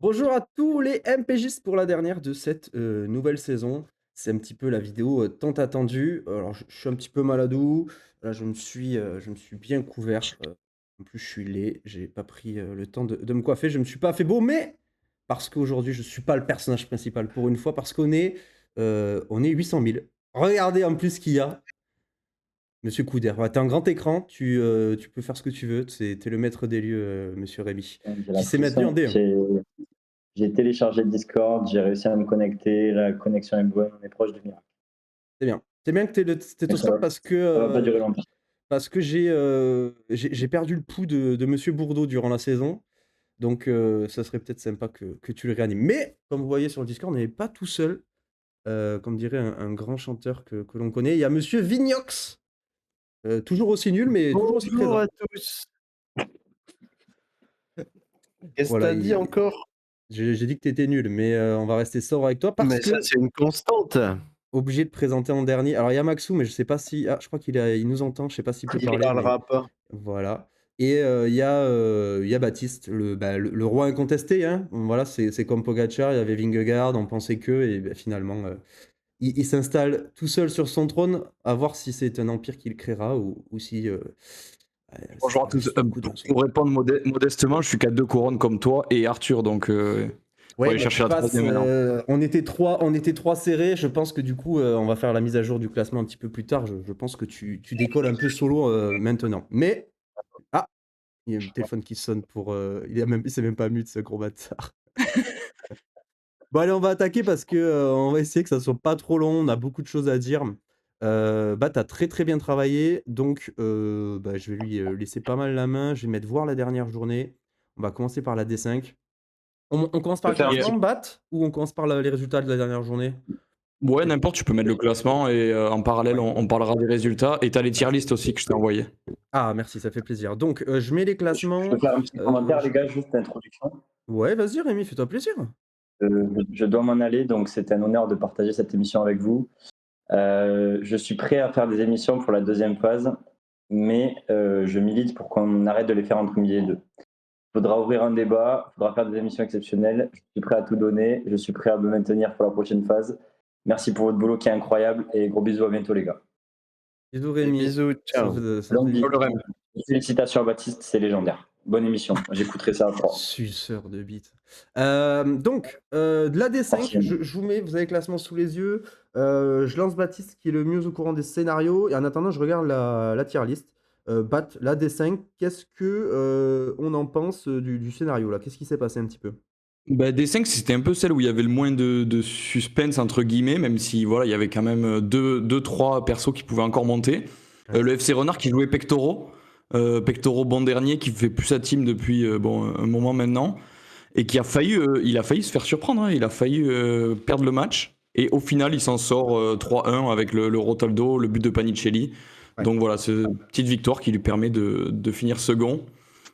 Bonjour à tous les MPGistes pour la dernière de cette nouvelle saison. C'est un petit peu la vidéo tant attendue. Alors, je suis un petit peu maladou. Là, je me suis bien couvert. En plus, je suis laid. J'ai pas pris le temps de me coiffer. Je me suis pas fait beau, mais parce qu'aujourd'hui, je suis pas le personnage principal pour une fois, parce qu'on est 800 000. Regardez en plus ce qu'il y a. Monsieur Couder, ouais, t'as un grand écran, tu peux faire ce que tu veux. T'es le maître des lieux, monsieur Rémi, J'ai qui la s'est maintenu en pression. D1. J'ai téléchargé le Discord, j'ai réussi à me connecter, la connexion est bonne, on est proche du miracle. C'est bien. C'est bien que tu aies Mais au stade ça va pas durer longtemps. parce que j'ai perdu le pouls de monsieur Bourdeau durant la saison, donc ça serait peut-être sympa que tu le réanimes. Mais comme vous voyez sur le Discord, on n'est pas tout seul, comme dirait un grand chanteur que l'on connaît. Il y a monsieur Vignox, toujours aussi nul, mais toujours aussi Bonjour présent. à tous. Qu'est-ce que Voilà, tu dit encore? j'ai dit que tu étais nul, mais on va rester sobre avec toi parce Mais ça, que c'est une constante. obligé de présenter en dernier. Alors il y a Maxou, mais je sais pas si je crois il nous entend, je sais pas s'il peut Il parler, mais parlera pas. voilà. Et il y a Baptiste, le roi incontesté, hein. Voilà, c'est comme Pogacar, il y avait Vingegaard, on pensait que et finalement, il s'installe tout seul sur son trône, à voir si c'est un empire qu'il créera ou si, ce Bonjour à sera tous. juste un coup d'un seul. Pour répondre modestement, je suis qu'à 2 couronnes comme toi et Arthur, donc faut Ouais, aller bah, tu chercher la passes, troisième maintenant. on était 3 serrés. Je pense que du coup, on va faire la mise à jour du classement un petit peu plus tard. Je pense que tu décolles un peu solo, maintenant. Mais ah! Il y a le téléphone qui sonne pour, il s'est même pas mute ce gros bâtard. Bon allez, on va attaquer parce que, on va essayer que ça soit pas trop long. On a beaucoup de choses à dire. Bah, tu as très, très bien travaillé donc bah, je vais lui, laisser pas mal la main. Je vais mettre voir la dernière journée. On va commencer par la D5. On commence Je par peux le faire un classement, petit Bat? Ou on commence par les résultats de la dernière journée? Ouais, n'importe, tu peux mettre le classement et en parallèle, Ouais. on parlera des résultats et tu as les tier list aussi que je t'ai envoyé. Ah merci, ça fait plaisir. Donc, je mets les je peux classements, faire un petit commentaire, je les gars, juste introduction. ouais, vas-y Rémi, fais-toi plaisir. Je dois m'en aller, donc c'est un honneur de partager cette émission avec vous. Je suis prêt à faire des émissions pour la deuxième phase, mais je milite pour qu'on arrête de les faire entre midi et deux. Il faudra ouvrir un débat, il faudra faire des émissions exceptionnelles. Je suis prêt à tout donner, je suis prêt à me maintenir pour la prochaine phase. Merci pour votre boulot qui est incroyable et gros bisous, à bientôt les gars. Bisous Des Rémi, bisous, ciao. ça fait Longue vie. Ciao, le plaisir. Rem. Félicitations à Baptiste, c'est légendaire. Bonne émission, j'écouterai ça à froid. Suceur de bite. Donc, de la D5, Merci. je vous mets, vous avez le classement sous les yeux. Je lance Baptiste qui est le mieux au courant des scénarios et en attendant, je regarde la tier list. Bat, la D5, qu'est-ce que on en pense du scénario là? Qu'est-ce qui s'est passé un petit peu? Bah, D5, c'était un peu celle où il y avait le moins de suspense, entre guillemets, même si voilà, il y avait quand même 2-3 persos qui pouvaient encore monter. Ouais. Le FC Renard qui jouait Pectoro. Pectoro bon dernier qui fait plus sa team depuis bon, un moment maintenant. Et qui a failli, il a failli se faire surprendre, hein. Il a failli perdre le match. Et au final, il s'en sort 3-1 avec le Rotaldo, le but de Panicelli. Ouais. Donc voilà, c'est une petite victoire qui lui permet de finir second.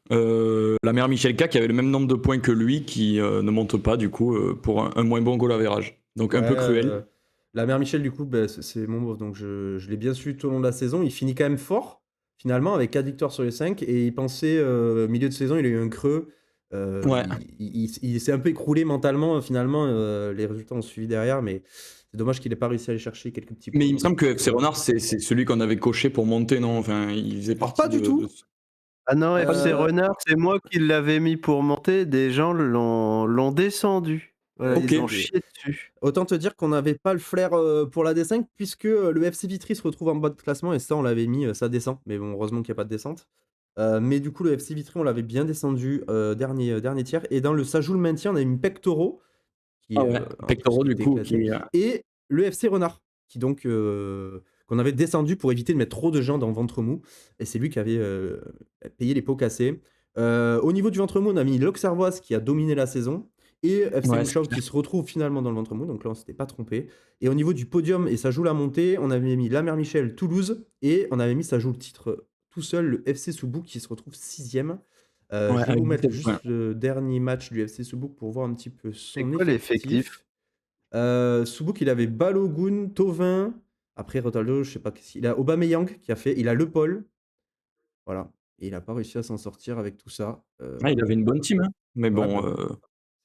La mère Michelka qui avait le même nombre de points que lui, qui ne monte pas du coup pour un moins bon goal average. Donc un Ouais, peu cruel. la mère Michel, du coup, bah, c'est mon beauf, donc je l'ai bien su tout au long de la saison. Il finit quand même fort, finalement, avec 4 victoires sur les 5. Et il pensait, milieu de saison, il a eu un creux. Ouais. Il s'est un peu écroulé mentalement, finalement. Les résultats ont suivi derrière, mais c'est dommage qu'il n'ait pas réussi à aller chercher quelques petits Mais points il me semble que FC sur Renard, c'est celui qu'on avait coché pour monter, non? Enfin, il faisait alors, partie pas du tout. Ah non, Ah, pas du FC tout. Renard, c'est moi qui l'avais mis pour monter. Des gens l'ont descendu. Voilà, Ok. ils ont chié dessus. Autant te dire qu'on n'avait pas le flair pour la D5, puisque le FC Vitry se retrouve en bas de classement, et ça, on l'avait mis, ça descend. Mais bon, heureusement qu'il n'y a pas de descente. Mais du coup, le FC Vitry, on l'avait bien descendu, dernier tiers. Et dans le ça joue le maintien, on a mis Pectoro, qui, Ah ouais. en plus, Pectoro qui du était coup, éclaté. Et le FC Renard, qui donc, qu'on avait descendu pour éviter de mettre trop de gens dans le ventre mou. Et c'est lui qui avait payé les pots cassés. Au niveau du ventre mou, on a mis l'Auxerroise qui a dominé la saison. Et FC Ouais, c'est Mouchov clair. qui se retrouve finalement dans le ventre mou, donc là on s'était pas trompé. Et au niveau du podium, et ça joue la montée, on avait mis la Mère Michel Toulouse, et on avait mis ça joue le titre tout seul, le FC Soubouk qui se retrouve 6ème. Ouais, Je vais avec vous mettre 17 points. juste le dernier match du FC Soubouk pour voir un petit peu C'est son quoi l'effectif? effectif. Soubouk, il avait Balogun, Thauvin, après Rotaldo, je sais pas qu'est-ce qu'il a, Aubameyang qui a fait, il a Le Paul, voilà. Et il a pas réussi à s'en sortir avec tout ça. Ah, il avait une bonne team, hein. Mais Ouais, bon,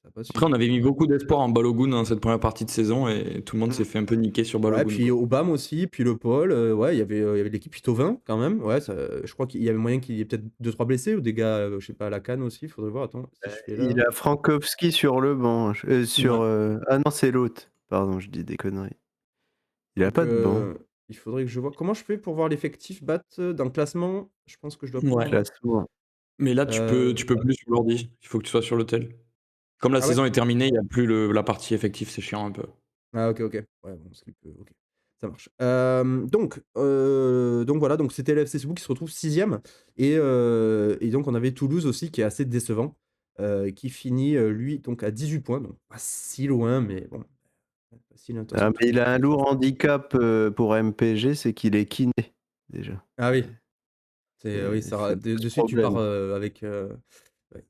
bah Ça a pas Après, on suivi. avait mis beaucoup d'espoir en Balogun dans cette première partie de saison et tout le monde s'est fait un peu niquer sur Ouais, Balogun, puis quoi. Obama aussi, puis Le Paul, ouais, il y avait de l'équipe, puis Thauvin quand même. Ouais, je crois qu'il y avait moyen qu'il y ait peut-être 2-3 blessés ou des gars, je sais pas, à la CAN aussi, faudrait voir. Attends, si je fais là. Il a Frankowski sur le banc. Ouais. Ah non, c'est l'autre. Pardon, je dis des conneries. Il a Donc, pas de banc. il faudrait que je vois. Comment je fais pour voir l'effectif BAT dans le classement? Je pense que je dois Ouais. pouvoir. Classement. Mais là, Euh, tu peux plus sur l'ordi. Il faut que tu sois sur le tel. Comme la Ah ouais? saison est terminée, il n'y a plus la partie effective, c'est chiant un peu. Ah OK, OK. Ouais, bon, skip, OK. Ça marche. Donc voilà, donc c'était le FC Cepou qui se retrouve 6e et donc on avait Toulouse aussi qui est assez décevant, qui finit, lui donc à 18 points, donc pas si loin, mais bon, pas si loin. De toute Ah, façon, mais toute il a l'équipe un est lourd forte. handicap pour MPG, c'est qu'il est kiné déjà. Ah oui, c'est oui, C'est de le suite tu pars, problème. avec, ouais,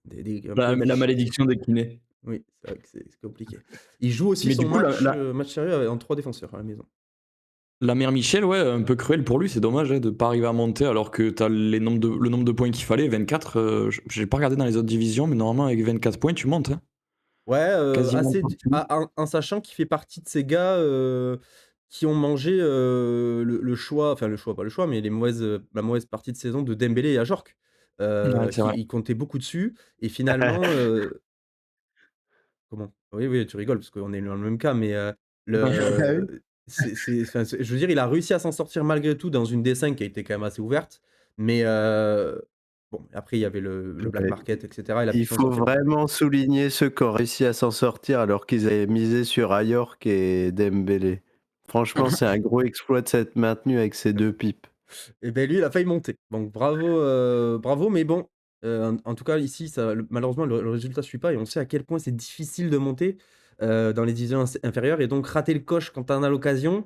un peu La malédiction des kinés. oui, c'est vrai que c'est compliqué. Il joue aussi Mais du son coup, match sérieux en 3 défenseurs à la maison. la mère Michel, ouais, un peu cruel pour lui, c'est dommage de ne pas arriver à monter alors que tu as le nombre de points qu'il fallait, 24. J'ai pas regardé dans les autres divisions, mais normalement, avec 24 points, tu montes. Hein. Ouais, Quasiment. assez d en sachant qu'il fait partie de ces gars, qui ont mangé, le choix, enfin le choix, pas le choix, mais la mauvaise partie de saison de Dembélé et Ajorc. Ouais, c'est Qui vrai. ils comptaient beaucoup dessus et finalement, comment? Oui, oui, tu rigoles parce qu'on est dans le même cas, mais, Ah oui? enfin, je veux dire, il a réussi à s'en sortir malgré tout dans une D5 qui a été quand même assez ouverte, mais, bon, après il y avait le black Ouais. market et cetera, il a pu Il s'en faut sortir. vraiment souligner ceux qui ont réussi à s'en sortir alors qu'ils avaient misé sur Ajorc et Dembélé. Franchement, c'est un gros exploit de s'être maintenu avec ces 2 pipes. Et beh, lui, il a failli monter. Donc bravo, bravo, mais bon, en tout cas ici, malheureusement le résultat suit pas et on sait à quel point c'est difficile de monter, dans les divisions inférieures et donc rater le coche quand tu en as l'occasion,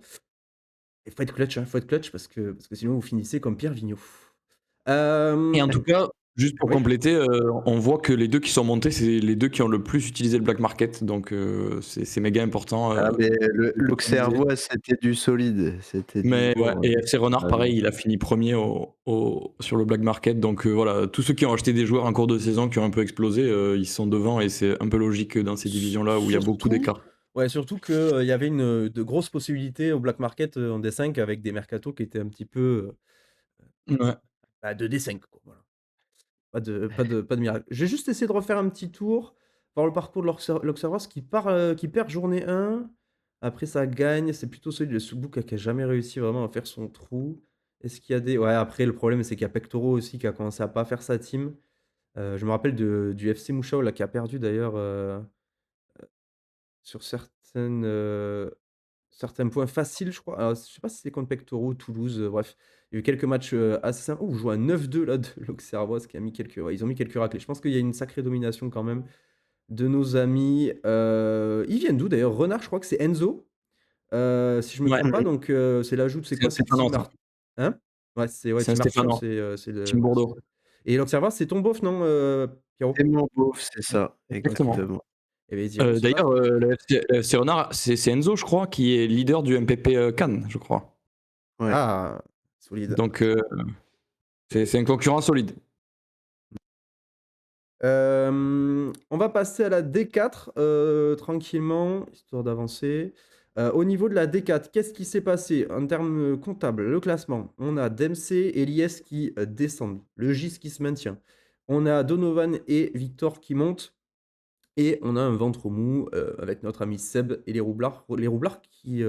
il faut être clutch, hein, faut être clutch parce que sinon vous finissez comme Pierre Vigneault. Et en Hem, tout cas, juste pour oui? compléter, on voit que les deux qui sont montés, c'est les deux qui ont le plus utilisé le black market, donc c'est méga important Ah mais de l'utiliser. l'Auxerrois, c'était du solide, c'était du Mais ouais, lourd, et FC Renard, vraiment. pareil, il a fini premier sur le black market, donc voilà, tous ceux qui ont acheté des joueurs en cours de saison qui ont un peu explosé, ils sont devant et c'est un peu logique dans ces divisions-là où il y a beaucoup Surtout d'écart. ouais, surtout que, il y avait de grosses possibilités au black market, en D5 avec des mercatos qui étaient un petit peu, Ouais. bah, de D5 quoi, voilà. Pas de miracle. Je vais juste essayer de refaire un petit tour, voir le parcours de l'Auxerrois qui perd journée 1. Après ça gagne, c'est plutôt celui de Soubou qui a jamais réussi vraiment à faire son trou. Est-ce qu'il y a des ouais, après le problème c'est qu'il y a Pectoro aussi qui a commencé à pas faire sa team. Je me rappelle du FC Mouchao là qui a perdu d'ailleurs, sur certains points faciles je crois. Alors je sais pas si c'est contre Pectoro ou Toulouse, bref. Il y a eu quelques matchs, assez simples. Je joue à 9-2 là de l'Auxerrois, ce qui a mis quelques ouais, ils ont mis quelques raclées. Je pense qu'il y a une sacrée domination quand même de nos amis. Ils viennent d'où d'ailleurs? Renard, je crois que c'est Enzo, si je me Ouais, trompe pas, Mmh. donc c'est l'ajout de c'est c'est un quoi? C'est Stéphanois, Tim ça. hein? Ouais, c'est ouais, C'est un Tim Arthur, Stéphanois. c'est Team le Bordeaux. et l'Auxerrois, c'est ton beauf, non, Pierrot? C'est mon beauf, c'est ça, OK. Exactement. exactement. Et beh, dis ça. D'ailleurs, le FC Renard, c'est Enzo, je crois, qui est leader du MPP Cannes, je crois. Ouais. Ah! Solide. Donc, c'est un concurrent solide. On va passer à la D4, tranquillement, histoire d'avancer. Au niveau de la D4, qu'est-ce qui s'est passé en termes, comptables? Le classement, on a Dempsey et Lies qui, descendent, le GIS qui se maintient. On a Donovan et Victor qui montent et on a un ventre mou, avec notre ami Seb et les Roublards qui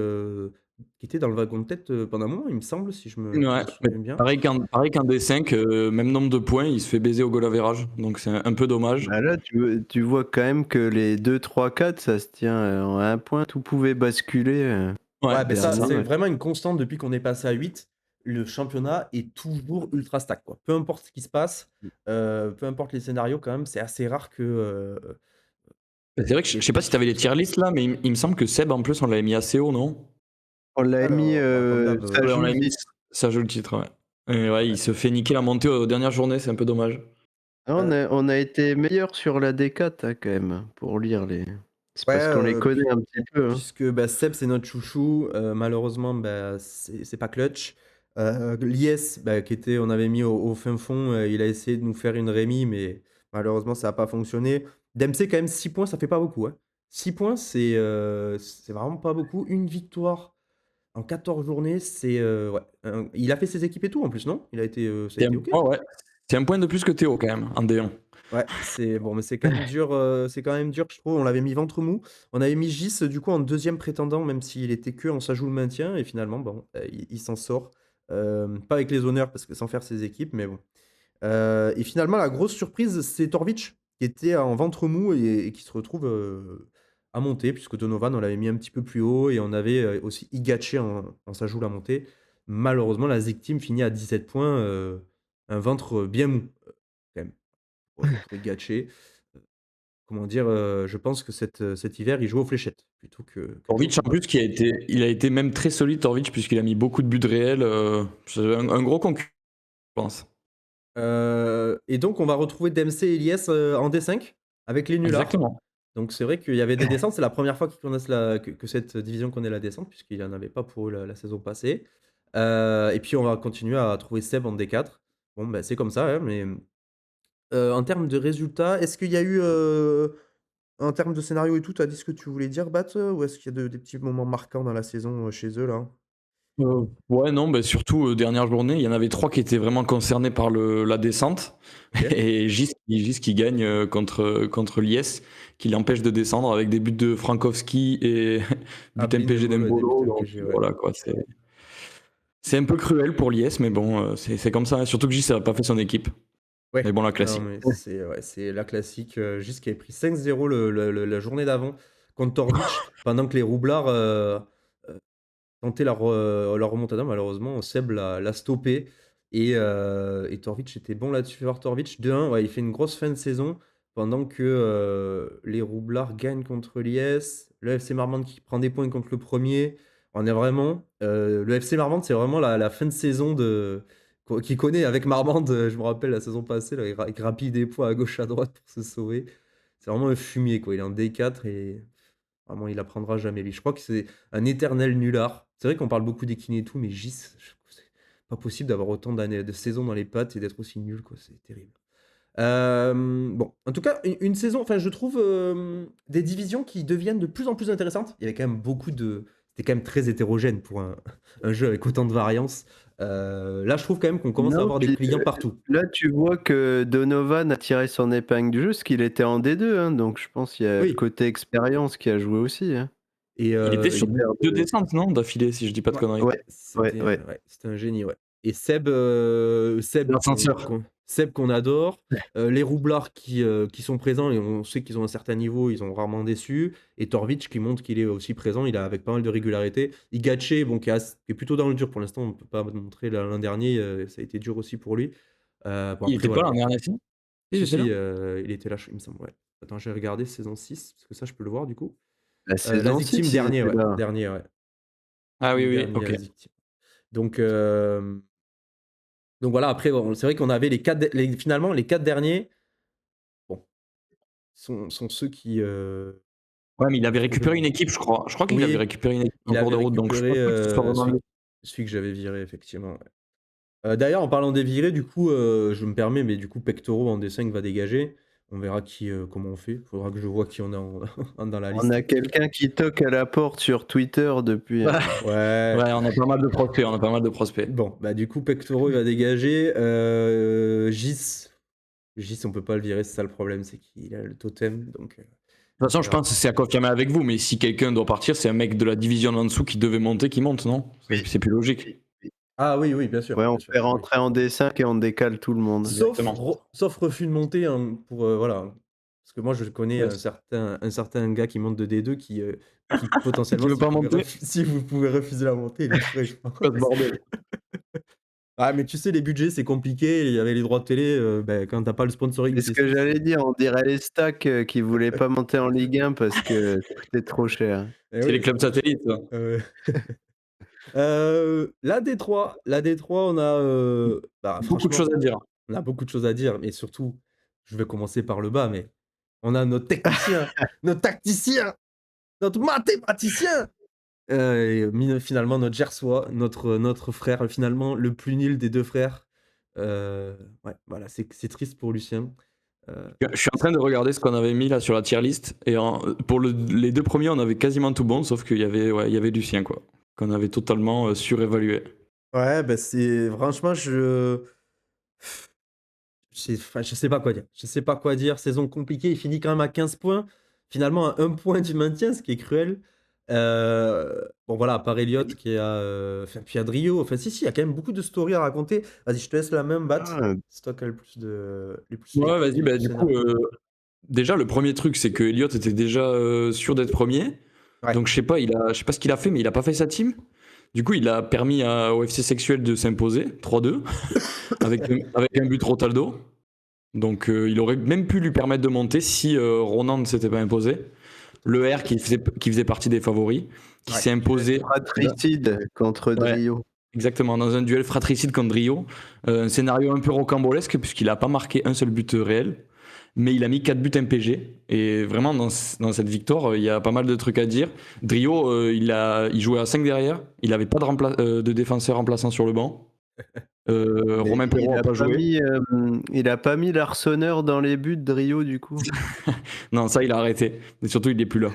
étaient dans le wagon de tête, pendant un moment, il me semble, si je Ouais, me mais souviens bien. pareil qu'en D5, même nombre de points, il se fait baiser au goal average, donc c'est un peu dommage. Bah là, tu vois quand même que les 2, 3, 4, ça se tient, en 1 point, tout pouvait basculer, Ouais, Ouais, beh, c'est ça, ça. c'est dernier. vraiment une constante depuis qu'on est passé à 8. Le championnat est toujours ultra stack, quoi. Peu importe ce qui se passe, peu importe les scénarios quand même, c'est assez rare que, Bah, c'est vrai que je sais pas si tu avais les tier list là, mais il me semble que Seb en plus on l'avait mis assez haut, non? On l'avait mis, alors, bah, comme d'hab, ça Ouais, on joue. l'avait mis, ça joue le titre, ouais. Et ouais, il ouais, se fait niquer la montée aux dernières journées, c'est un peu dommage. Ah, on a été meilleurs sur la D4, hein, quand même, pour lire les c'est ouais, parce qu'on les puis connaît un petit peu, hein. puisque, bah, Seb, c'est notre chouchou, malheureusement, bah, c'est pas clutch. Lies, bah, on avait mis au fin fond, il a essayé de nous faire une Rémi, mais malheureusement, ça a pas fonctionné. Dempsey, quand même, 6 points, ça fait pas beaucoup. Hein. 6 points, c'est vraiment pas beaucoup. Une victoire en 14 journées, ouais. Il a fait ses équipes et tout, en plus, non? Ça a C'est un été OK? point, ouais. C'est un point de plus que Théo, quand même, en D1. Ouais, c'est bon, mais c'est quand même dur, je trouve. On l'avait mis ventre mou. On avait mis Gis, du coup, en deuxième prétendant, même s'il était que en ça joue le maintien. Et finalement, bon, il s'en sort. Pas avec les honneurs, parce que sans faire ses équipes, mais bon. Et finalement, la grosse surprise, c'est Torvic, qui était en ventre mou et qui se retrouve à monter, puisque Donovan, on l'avait mis un petit peu plus haut, et on avait aussi Igache en ça joue la montée. Malheureusement, la Zik Team finit à 17 points, un ventre bien mou, quand même, pour Igache. Comment dire, je pense que cet hiver, il joue aux fléchettes plutôt que. Torvic, en plus, il a été même très solide, Torvic, puisqu'il a mis beaucoup de buts de réel. C'est un gros concurrent, je pense. Et donc, on va retrouver Dempsey et Elias en D5 avec les nullards. Exactement. Donc, c'est vrai qu'il y avait des descentes. C'est la première fois qu'ils connaissent que cette division connaît la descente, puisqu'il n'y en avait pas pour eux la saison passée. Et puis, on va continuer à trouver Seb en D4. Bon, ben, c'est comme ça, hein, mais en termes de résultats, est-ce qu'il y a eu, en termes de scénario et tout, tu as dit ce que tu voulais dire, Bat, ou est-ce qu'il y a des petits moments marquants dans la saison chez eux, là? Ouais, non, bah surtout, dernière journée, il y en avait 3 qui étaient vraiment concernés par la descente. Ok. Et Gis qui gagne contre l'IS, qui l'empêche de descendre avec des buts de Frankowski et Ah, but MPG Blind, d'Embolo. des buts Donc MPG, ouais. voilà, quoi, c'est un peu cruel pour l'IS, mais bon, c'est comme ça. Surtout que Gis n'a pas fait son équipe. Ouais. Mais bon, la Non, classique. mais c'est la classique. Juste qui avait pris 5-0 la journée d'avant contre Torvic, pendant que les Roublards tentaient leur remontada. Malheureusement, Seb l'a stoppé. Et Torvic était bon là-dessus. Voir Torvic 2-1, ouais, il fait une grosse fin de saison pendant que les Roublards gagnent contre l'IS. Le FC Marmande qui prend des points contre le premier. On est vraiment. Le FC Marmande, c'est vraiment la fin de saison qui connaît avec Marmande. Je me rappelle la saison passée, là, il grappille des points à gauche à droite pour se sauver. C'est vraiment un fumier, quoi. Il est en D4 et vraiment, il apprendra jamais, lui. Je crois que c'est un éternel nulard. C'est vrai qu'on parle beaucoup des kinés et tout, mais Gis, je trouve que c'est pas possible d'avoir autant d'années de saison dans les pattes et d'être aussi nul, quoi. C'est terrible. Bon, en tout cas, une saison, enfin, je trouve des divisions qui deviennent de plus en plus intéressantes. Il y avait quand même c'était quand même très hétérogène pour un jeu avec autant de variance. Là, je trouve quand même qu'on commence à Non, avoir des puis, clients partout. là, tu vois que Donovan a tiré son épingle du jeu, parce qu'il était en D2, hein, donc je pense qu'il y a Oui. le côté expérience qui a joué aussi. Hein. Et, Il était sur perd 2 descentes, non, d'affilée, si je dis pas de conneries. Ouais, c'était ouais. c'était un génie, ouais. Et Seb, L'ascenseur. Seb qu'on adore, les Roublards qui sont présents et on sait qu'ils ont un certain niveau, ils ont rarement déçu. Et Torvic qui montre qu'il est aussi présent, il a avec pas mal de régularité. Igache, bon, qui est plutôt dans le dur pour l'instant, on ne peut pas montrer l'an dernier, ça a été dur aussi pour lui. Bon, Il après, était pas voilà. là en dernier, si? Si, Il était là? il était là, il me semble, ouais. Attends, j'ai regardé saison 6, parce que ça, je peux le voir du coup. La La saison Zik Team, 6, ils dernier, étaient ouais. là. Dernier, ouais. Ah oui, Dernier à ok. Zik Team. Donc voilà, après, bon, c'est vrai qu'on avait finalement, les 4 derniers, bon, sont ceux qui. Ouais, mais il avait récupéré une équipe, je crois. Je crois qu'il avait Oui, récupéré une équipe en il cours de avait route, donc je récupéré pense pas que ce soit vraiment lui. celui que j'avais viré, effectivement. Ouais. D'ailleurs, en parlant des virés, du coup, je me permets, mais du coup, Pectoro en D5 va dégager. On verra comment on fait. Il faudra que je vois qui on a dans la liste. On a quelqu'un qui toque à la porte sur Twitter depuis. Ouais. Ouais, on a pas mal de prospects. Bon, bah du coup, Pectoro, il va dégager. Gis, on peut pas le virer, c'est ça le problème, c'est qu'il a le totem. Donc, De toute façon, je pense que c'est à confirmer avec vous, mais si quelqu'un doit partir, c'est un mec de la division en dessous qui devait monter, qui monte, non? Oui. C'est plus logique. Ah oui, bien sûr. Ouais, on bien sûr, fait oui. rentrer en D5 et on décale tout le monde. Sauf refus de monter, hein, pour voilà. Parce que moi, je connais Ouais. un certain gars qui monte de D2 qui potentiellement, Qui veut pas monter. si vous pouvez refuser la montée, il est prêt, je pense. Quoi de bordel. Ah, mais tu sais, les budgets, c'est compliqué. Il y avait les droits de télé. Quand t'as pas le sponsoring, C'est ce que j'allais dire, on dirait les stacks qui voulaient pas monter en Ligue 1 parce que c'était trop cher. Eh C'est oui. les clubs satellites, ça. La D3, on a Beaucoup de choses à dire. on a beaucoup de choses à dire, mais surtout, je vais commencer par le bas, mais on a nos techniciens, nos tacticiens, notre mathématicien. Finalement, notre Gersois, notre frère, finalement, le plus nul des deux frères. Ouais, voilà, c'est triste pour Lucien. Je suis en train de regarder ce qu'on avait mis là sur la tier list. Et pour les 2 premiers, on avait quasiment tout bon, sauf qu'il y avait du sien, quoi. Qu'on avait totalement surévalué. Ouais, bah c'est franchement, je sais pas quoi dire. Je sais pas quoi dire. Saison compliquée. Il finit quand même à 15 points. Finalement, à 1 point du maintien, ce qui est cruel. Bon, voilà, à part Elliott qui est à. Enfin, puis Adrio. Enfin, si, il y a quand même beaucoup de stories à raconter. Vas-y, je te laisse la même, Bat. Ah, C'est toi qui as le plus de. Ouais, vas-y, Les bah, plus du coup, scénarios. déjà, le premier truc, c'est que Elliott était déjà sûr d'être premier. Ouais. Donc, je sais pas ce qu'il a fait, mais il a pas fait sa team. Du coup, il a permis au FC Sexuel de s'imposer, 3-2, avec un but Rotaldo. Donc, il aurait même pu lui permettre de monter si Ronan ne s'était pas imposé. Le R qui faisait partie des favoris, qui Ouais. s'est imposé. Fratricide contre Ouais. Drio. Exactement, dans un duel fratricide contre Rio. Un scénario un peu rocambolesque, puisqu'il n'a pas marqué un seul but réel, mais il a mis 4 buts MPG. Et vraiment, dans cette victoire, il y a pas mal de trucs à dire. Drio, il jouait à 5 derrière, il n'avait pas de défenseur remplaçant sur le banc. Mais Romain Perrault n'a pas joué. il a pas mis l'Arseneur dans les buts de Rio, du coup. Non, ça, il a arrêté. Et surtout, il n'est plus là.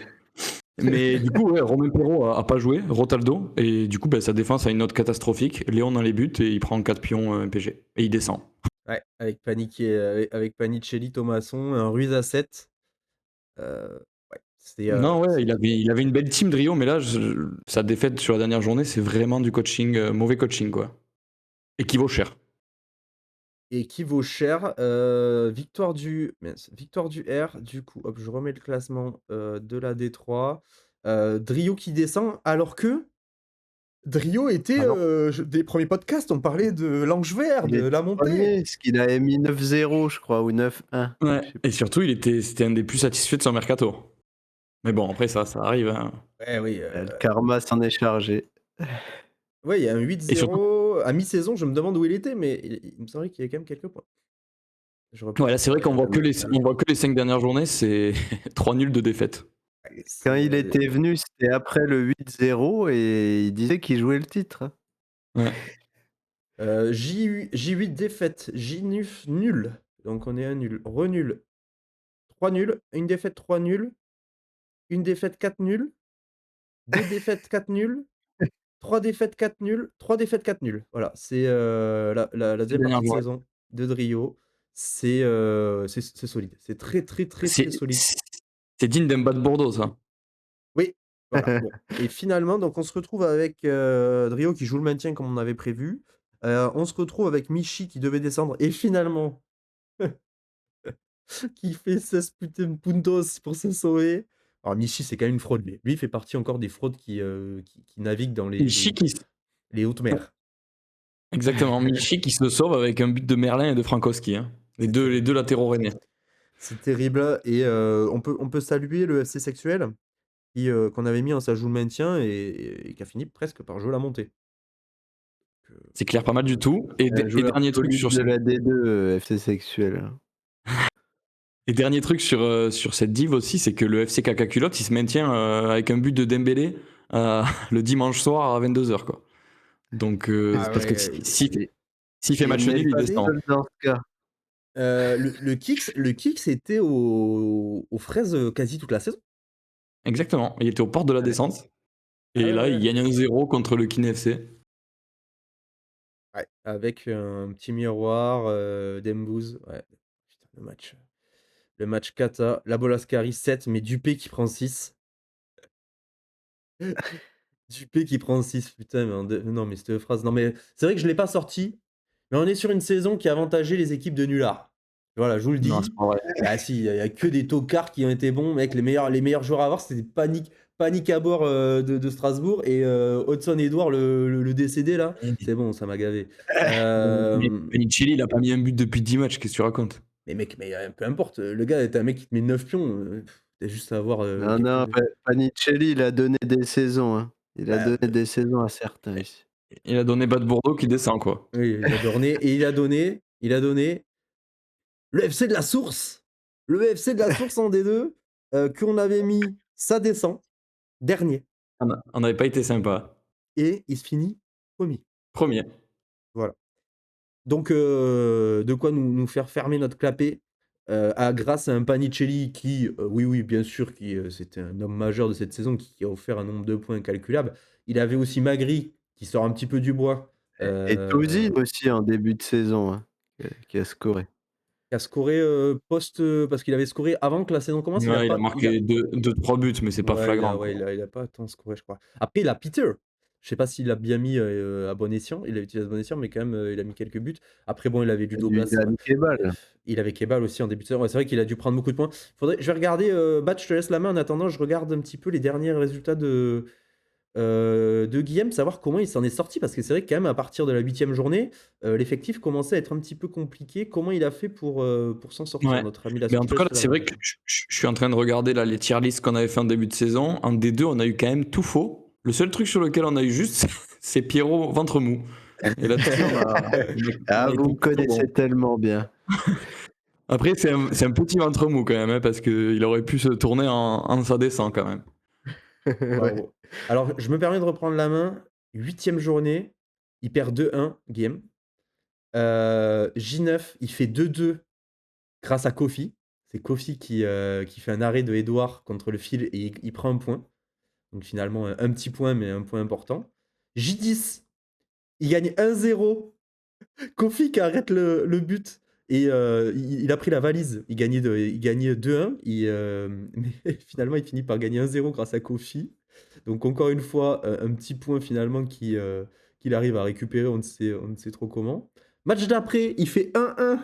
Mais du coup, ouais, Romain Perrault a pas joué, Rotaldo, et du coup, sa défense a une note catastrophique. Léon dans les buts et il prend 4 pions MPG. Et il descend. Ouais, avec Panicelli, Thomasson, un Ruiz à 7. Ouais, Non, ouais, c'est- il avait une belle team de Rio, mais là, sa défaite sur la dernière journée, c'est vraiment du coaching, mauvais coaching, quoi. Et qui vaut cher. Et qui vaut cher. Victoire du R. Du coup, hop, je remets le classement de la D3. Drio qui descend, alors que Drio était Alors, des premiers podcasts, on parlait de l'Ange Vert, il de est la montée. premier, parce qu'il avait mis 9-0, je crois, ou 9-1. Ouais. Je sais Et surtout, c'était un des plus satisfaits de son mercato. Mais bon, après, ça arrive. Hein. Ouais, oui. pas. Le karma s'en est chargé. Ouais, il y a un Et surtout, 8-0. À mi-saison, je me demande où il était, mais il me semblait qu'il y avait quand même quelques points. Je reprends. ouais, là, c'est vrai qu'on voit que les 5 dernières journées, c'est 3 nuls de défaite. Ouais, Quand il était venu, c'était après le 8-0 et il disait qu'il jouait le titre. Hein. Ouais. J8 défaite, J9 nul. Donc on est un nul. Renul. 3 nuls. Une défaite, 3 nuls. Une défaite, 4 nuls. Deux défaites, 4 nuls. 3 défaites, 4 nuls. 3 défaites, 4 nuls. Voilà, c'est la Ces deuxième dernières partie de journées. saison de Drio. C'est solide. C'est très, très, très, C'est très solide. c'est digne d'un bas de Bordeaux, ça. Oui, voilà. Bon. Et finalement, donc on se retrouve avec Drio qui joue le maintien comme on avait prévu. On se retrouve avec Michi qui devait descendre et finalement qui fait 16 putains de puntos pour se sauver. Alors Michi, c'est quand même une fraude, lui. Lui, il fait partie encore des fraudes qui naviguent dans Michi qui... les hautes mers. Exactement, Michi qui se sauve avec un but de Merlin et de Frankowski. Hein. Les deux latéraux rennais. C'est terrible. Et on peut saluer le FC Sexuel qu'on avait mis en sa joue le maintien et qui a fini presque par jouer la montée. C'est clair, pas mal du tout. Un joueur Dernier truc solide sur de la D2, FC Sexuel. Et dernier truc sur cette div aussi, c'est que le FC Caca Culotte, il se maintient avec un but de Dembélé le dimanche soir à 22h. Quoi. Donc, parce que s'il fait match nul, il Pas descend. seul dans ce cas. Le Kicks était aux fraises quasi toute la saison. Exactement, il était aux portes de la descente. Et Ah là, ouais. il gagne 1-0 contre le Kin FC. Ouais, avec un petit miroir, Dembouz. Ouais, putain, le match cata. La Bolascari 7, mais Dupé qui prend 6. Dupé qui prend 6, putain, non, mais cette phrase. Non, mais c'est vrai que je ne l'ai pas sorti, mais on est sur une saison qui avantageait les équipes de nullards. Voilà, je vous le Non, dis. c'est pas vrai. Ah si, il n'y a que des tocards qui ont été bons, mec. Les meilleurs joueurs à avoir, c'était Panic à bord de Strasbourg et Hudson Edouard, le décédé là. C'est bon, ça m'a gavé. Panicelli, il a pas mis un but depuis 10 matchs, qu'est-ce que tu racontes? Mais mec, peu importe. Le gars est un mec qui te met 9 pions. T'as juste à avoir Non, Panicelli, il a donné des saisons. Hein. Il a donné des saisons à certains ici. Il a donné bas de Bordeaux qui descend, quoi. Oui, il a donné. Et il a donné le FC de la Source. Le FC de la Source en D2, qu'on avait mis, ça descend, dernier. On n'avait pas été sympa. Et il se finit premier. Premier. Voilà. Donc, de quoi nous faire fermer notre clapet. grâce à un Panicelli qui, oui, bien sûr, c'était un homme majeur de cette saison, qui a offert un nombre de points incalculable. Il avait aussi Magri, qui sort un petit peu du bois, Et Tosin aussi en début de saison, hein, qui a scoré. qui a scoré, parce qu'il avait scoré avant que la saison commence. Ouais, il a marqué 2-3 buts, mais c'est pas Ouais, flagrant. il a pas tant scoré, je crois. Après, il a Peter. Je sais pas s'il l'a bien mis, à bon escient. Il l'a utilisé à bon escient, mais quand même, il a mis quelques buts. Après, bon, il avait Ludo Il Blas. a mis Kebal. Il avait Kebal aussi en début de saison. Ouais, c'est vrai qu'il a dû prendre beaucoup de points. Je vais regarder, Batch, je te laisse la main. En attendant, je regarde un petit peu les derniers résultats de Guillaume, savoir comment il s'en est sorti. Parce que c'est vrai que quand même, à partir de la 8e journée, l'effectif commençait à être un petit peu compliqué. Comment il a fait pour s'en sortir, Ouais. notre ami là? Mais en tout cas, là, c'est vrai que je suis en train de regarder là, les tier lists qu'on avait fait en début de saison. En D2, on a eu quand même tout faux. Le seul truc sur lequel on a eu juste, c'est Pierrot ventre mou. Et là-dessus, Ah, on a vous me été connaissez bon. tellement bien. Après, c'est un petit ventre mou quand même, hein, parce qu'il aurait pu se tourner en ça descend quand même. Ouais. Bravo. Alors, je me permets de reprendre la main. 8e journée, il perd 2-1, game. J9, il fait 2-2 grâce à Kofi. C'est Kofi qui fait un arrêt de Edouard contre le fil et il prend un point. Donc finalement, un petit point, mais un point important. J10, il gagne 1-0. Kofi qui arrête le but. Et il a pris la valise. Il gagnait 2-1. Mais finalement, il finit par gagner 1-0 grâce à Kofi. Donc encore une fois, un petit point finalement qu'il arrive à récupérer, on ne sait trop comment. Match d'après, il fait 1-1.